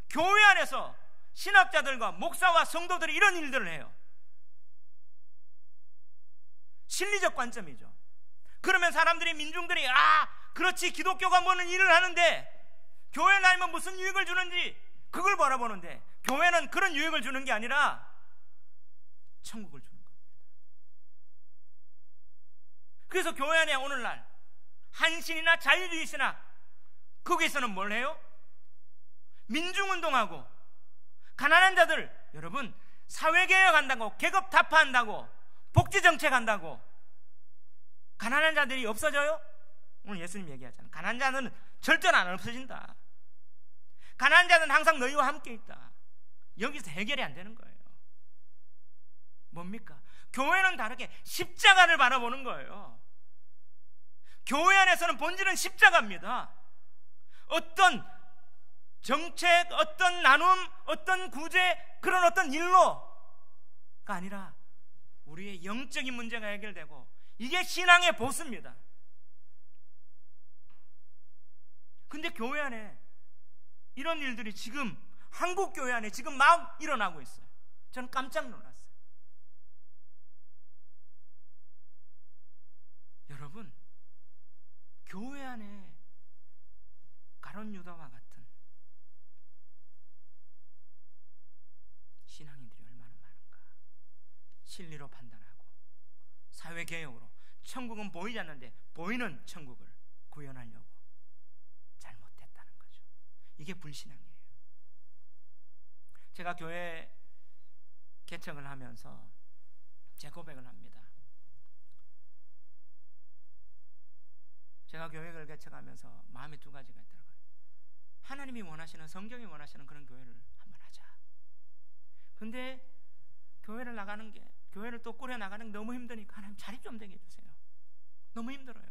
교회 안에서 신학자들과 목사와 성도들이 이런 일들을 해요. 실리적 관점이죠. 그러면 사람들이, 민중들이 그렇지, 기독교가 뭐는 일을 하는데 교회 나이면 무슨 유익을 주는지 그걸 바라보는데, 교회는 그런 유익을 주는 게 아니라 천국을 주는 겁니다. 그래서 교회 안에 오늘날 한신이나 자유주의 신학, 거기서는 뭘 해요? 민중운동하고 가난한 자들, 여러분 사회개혁한다고, 계급타파한다고, 복지정책한다고 가난한 자들이 없어져요? 오늘 예수님 얘기하잖아요. 가난한 자는 절대로 안 없어진다. 가난한 자는 항상 너희와 함께 있다. 여기서 해결이 안 되는 거예요. 뭡니까? 교회는 다르게 십자가를 바라보는 거예요. 교회 안에서는 본질은 십자가입니다. 어떤 정책, 어떤 나눔, 어떤 구제, 그런 어떤 일로가 아니라 우리의 영적인 문제가 해결되고 이게 신앙의 보수입니다. 근데 교회 안에 이런 일들이 지금 한국 교회 안에 지금 막 일어나고 있어요. 저는 깜짝 놀랐어요. 여러분, 교회 안에 가룟 유다와 같은 신앙인들이 얼마나 많은가. 진리로 판단하고 사회개혁으로 천국은 보이지 않는데 보이는 천국을 구현하려고 잘못됐다는 거죠. 이게 불신앙이에요. 제가 교회 개척을 하면서 제 고백을 합니다. 제가 교회를 개척하면서 마음에 두 가지가 있더라고요. 하나님이 원하시는, 성경이 원하시는 그런 교회를 한번 하자. 근데 교회를 또 꾸려 나가는 게 너무 힘드니까 하나님 자리 좀 되게 해주세요. 너무 힘들어요.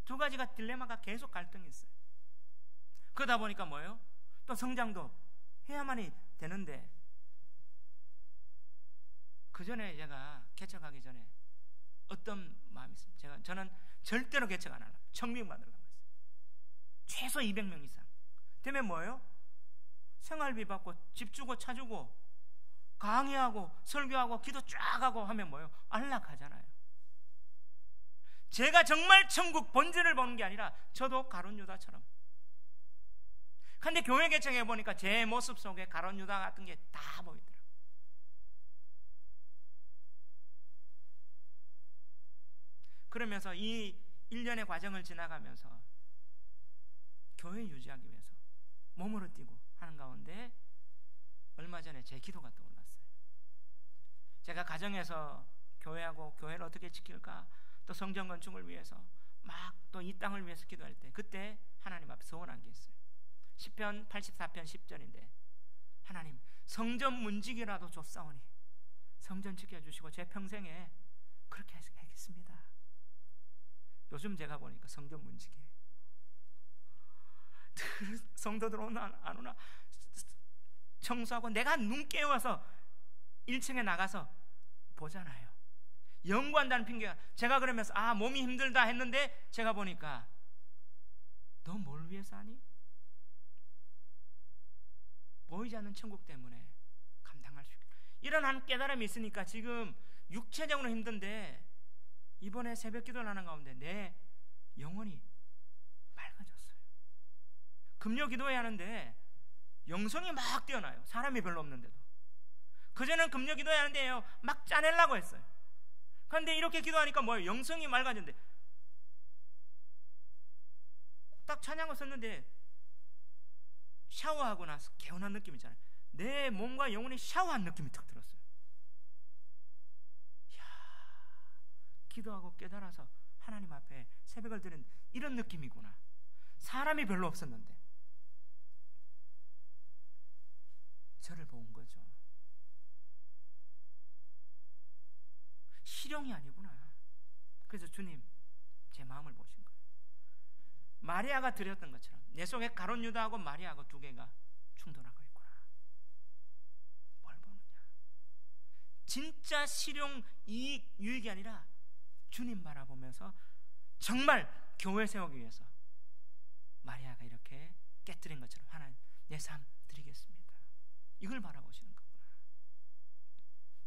두 가지가 딜레마가 계속 갈등이 있어요. 그러다 보니까 뭐예요? 또 성장도 해야만이 되는데, 그 전에 제가 개척하기 전에 어떤 마음이 있습니다. 저는 절대로 개척 안 하려고, 청빙 받으려고 했어요. 최소 200명 이상 되면 뭐예요? 생활비 받고 집 주고 차 주고 강의하고 설교하고 기도 쫙 하고 하면 뭐예요? 안락하잖아요. 제가 정말 천국 본질을 보는 게 아니라 저도 가룟 유다처럼. 근데 교회 개척해 보니까 제 모습 속에 가룟 유다 같은 게 다 보이더라고요. 그러면서 이 1년의 과정을 지나가면서 교회 유지하기 위해서 몸으로 뛰고 하는 가운데 얼마 전에 제 기도가 떠올랐어요. 제가 가정에서 교회하고 교회를 어떻게 지킬까, 또 성전 건축을 위해서 막 또 이 땅을 위해서 기도할 때 그때 하나님 앞에 서원한 게 있어요. 시편 84편 10절인데 하나님 성전 문지기라도 줬사오니 성전 지켜주시고 제 평생에 그렇게 하겠습니다. 요즘 제가 보니까 성전 문지기 성도들 오나 안 오나 청소하고 내가 눈 깨워서 1층에 나가서 보잖아요. 연구한다는 핑계가, 제가 그러면서 몸이 힘들다 했는데 제가 보니까 너 뭘 위해서 하니? 보이지 않는 천국 때문에 감당할 수 있게 이런 한 깨달음이 있으니까 지금 육체적으로 힘든데 이번에 새벽 기도를 하는 가운데 내 영혼이 맑아졌어요. 금요 기도해야 하는데 영성이 막 뛰어나요. 사람이 별로 없는데도. 그전에는 금요 기도해야 하는데요 막 짜내려고 했어요. 그런데 이렇게 기도하니까 뭐예요? 영성이 맑아졌는데 딱 찬양을 썼는데 샤워하고 나서 개운한 느낌 있잖아요. 내 몸과 영혼이 샤워한 느낌이 탁 들었어요. 이야, 기도하고 깨달아서 하나님 앞에 새벽을 드린 이런 느낌이구나. 사람이 별로 없었는데 저를 본 거죠. 실용이 아니구나. 그래서 주님 제 마음을 보신 거예요. 마리아가 드렸던 것처럼 내 속에 가룟 유다하고 마리아하고 두 개가 충돌하고 있구나. 뭘 보느냐. 진짜 실용 이익 유익이 아니라 주님 바라보면서 정말 교회 세우기 위해서 마리아가 이렇게 깨뜨린 것처럼 하나님 내 삶 드리겠습니다. 이걸 바라보시는 거구나.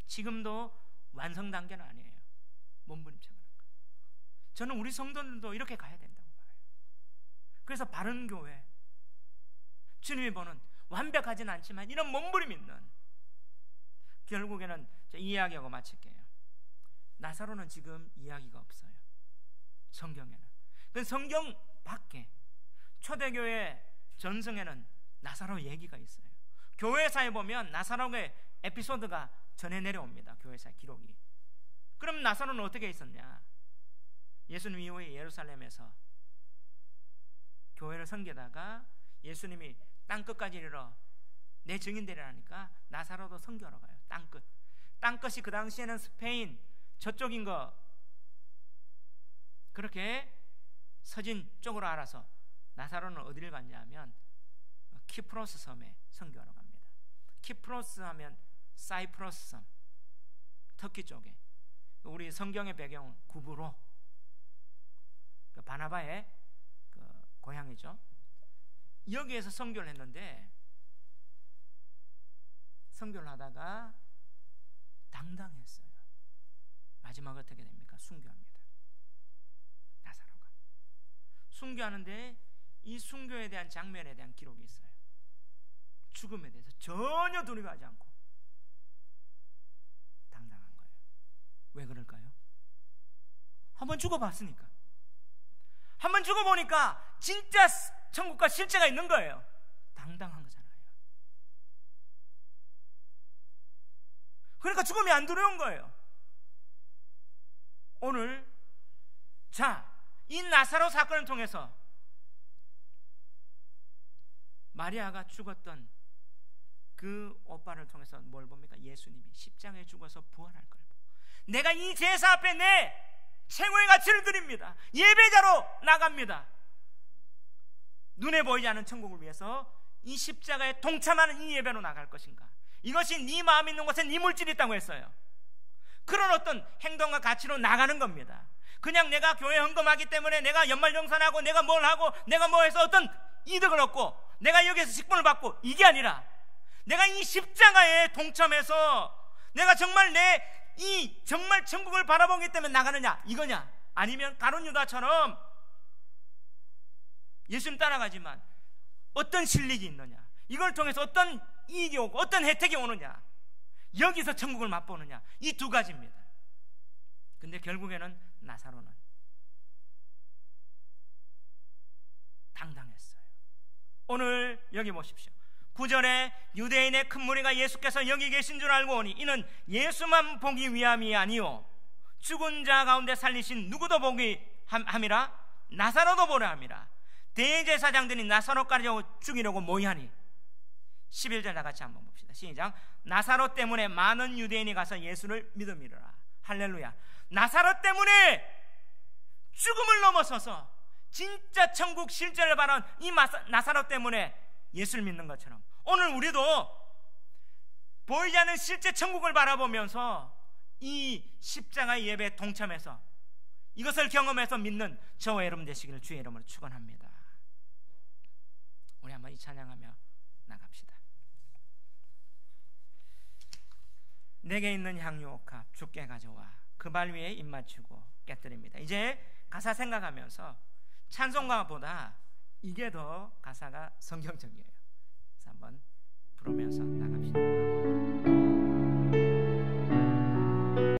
지금도 완성 단계는 아니에요. 몸부림쳐가는 거. 저는 우리 성도들도 이렇게 가야 된다고 봐요. 그래서 바른 교회, 주님이 보는 완벽하진 않지만 이런 몸부림 있는, 결국에는 이 이야기하고 마칠게요. 나사로는 지금 이야기가 없어요. 성경에는. 그 성경 밖에 초대교회 전성에는 나사로 얘기가 있어요. 교회사에 보면 나사로의 에피소드가 전해 내려옵니다. 교회사 기록이. 그럼 나사로는 어떻게 있었냐? 예수님 이후에 예루살렘에서 교회를 섬기다가 예수님이 땅끝까지 이르러 내 증인 되리라니까 나사로도 섬겨러 가요. 땅끝. 땅끝이 그 당시에는 스페인 저쪽인 거 그렇게 서진 쪽으로 알아서 나사로는 어디를 갔냐 하면 키프로스 섬에 선교하러 갑니다. 키프로스 하면 사이프러스 섬, 터키 쪽에. 우리 성경의 배경은 구브로, 그 바나바의 그 고향이죠. 여기에서 선교를 했는데, 선교를 하다가 당당했어요. 마지막에 어떻게 됩니까? 순교합니다. 나사로가 순교하는데, 이 순교에 대한 장면에 대한 기록이 있어요. 죽음에 대해서 전혀 두려워하지 않고 당당한 거예요. 왜 그럴까요? 한번 죽어봤으니까. 한번 죽어보니까 진짜 천국과 실제가 있는 거예요. 당당한 거잖아요. 그러니까 죽음이 안 두려운 거예요. 오늘 이 나사로 사건을 통해서 마리아가 죽었던 그 오빠를 통해서 뭘 봅니까? 예수님이 십자가에 죽어서 부활할 걸 보고, 내가 이 제사 앞에 내 최고의 가치를 드립니다. 예배자로 나갑니다. 눈에 보이지 않는 천국을 위해서 이 십자가에 동참하는 이 예배로 나갈 것인가? 이것이 네 마음이 있는 곳에 네 물질이 있다고 했어요. 그런 어떤 행동과 가치로 나가는 겁니다. 그냥 내가 교회 헌금하기 때문에 내가 연말정산하고 내가 뭘 하고 내가 뭐 해서 어떤 이득을 얻고 내가 여기에서 직분을 받고, 이게 아니라 내가 이 십자가에 동참해서 내가 정말 정말 천국을 바라보기 때문에 나가느냐, 이거냐? 아니면 가룟 유다처럼 예수님 따라가지만 어떤 실력이 있느냐, 이걸 통해서 어떤 이익이 오고 어떤 혜택이 오느냐, 여기서 천국을 맛보느냐, 이 두 가지입니다. 근데 결국에는 나사로는 당당했어요. 오늘 여기 보십시오. 9절에 유대인의 큰 무리가 예수께서 여기 계신 줄 알고 오니 이는 예수만 보기 위함이 아니요 죽은 자 가운데 살리신 누구도 보기 함이라, 나사로도 보려 함이라. 대제사장들이 나사로까지 죽이려고 모이하니. 11절 다 같이 한번 봅시다. 시작. 나사로 때문에 많은 유대인이 가서 예수를 믿음이라. 할렐루야. 나사로 때문에 죽음을 넘어서서 진짜 천국 실제를 바라는 이 나사로 때문에 예수를 믿는 것처럼, 오늘 우리도 보이지 않는 실제 천국을 바라보면서 이 십자가 예배에 동참해서 이것을 경험해서 믿는 저와 여러분 되시기를 주의 이름으로 축원합니다. 우리 한번 이 찬양하며 나갑시다. 내게 있는 향유 옥합 주께 가져와 그 발 위에 입 맞추고 깨뜨립니다. 이제 가사 생각하면서 찬송가보다 이게 더 가사가 성경적이에요. 그래서 한번 부르면서 나갑시다.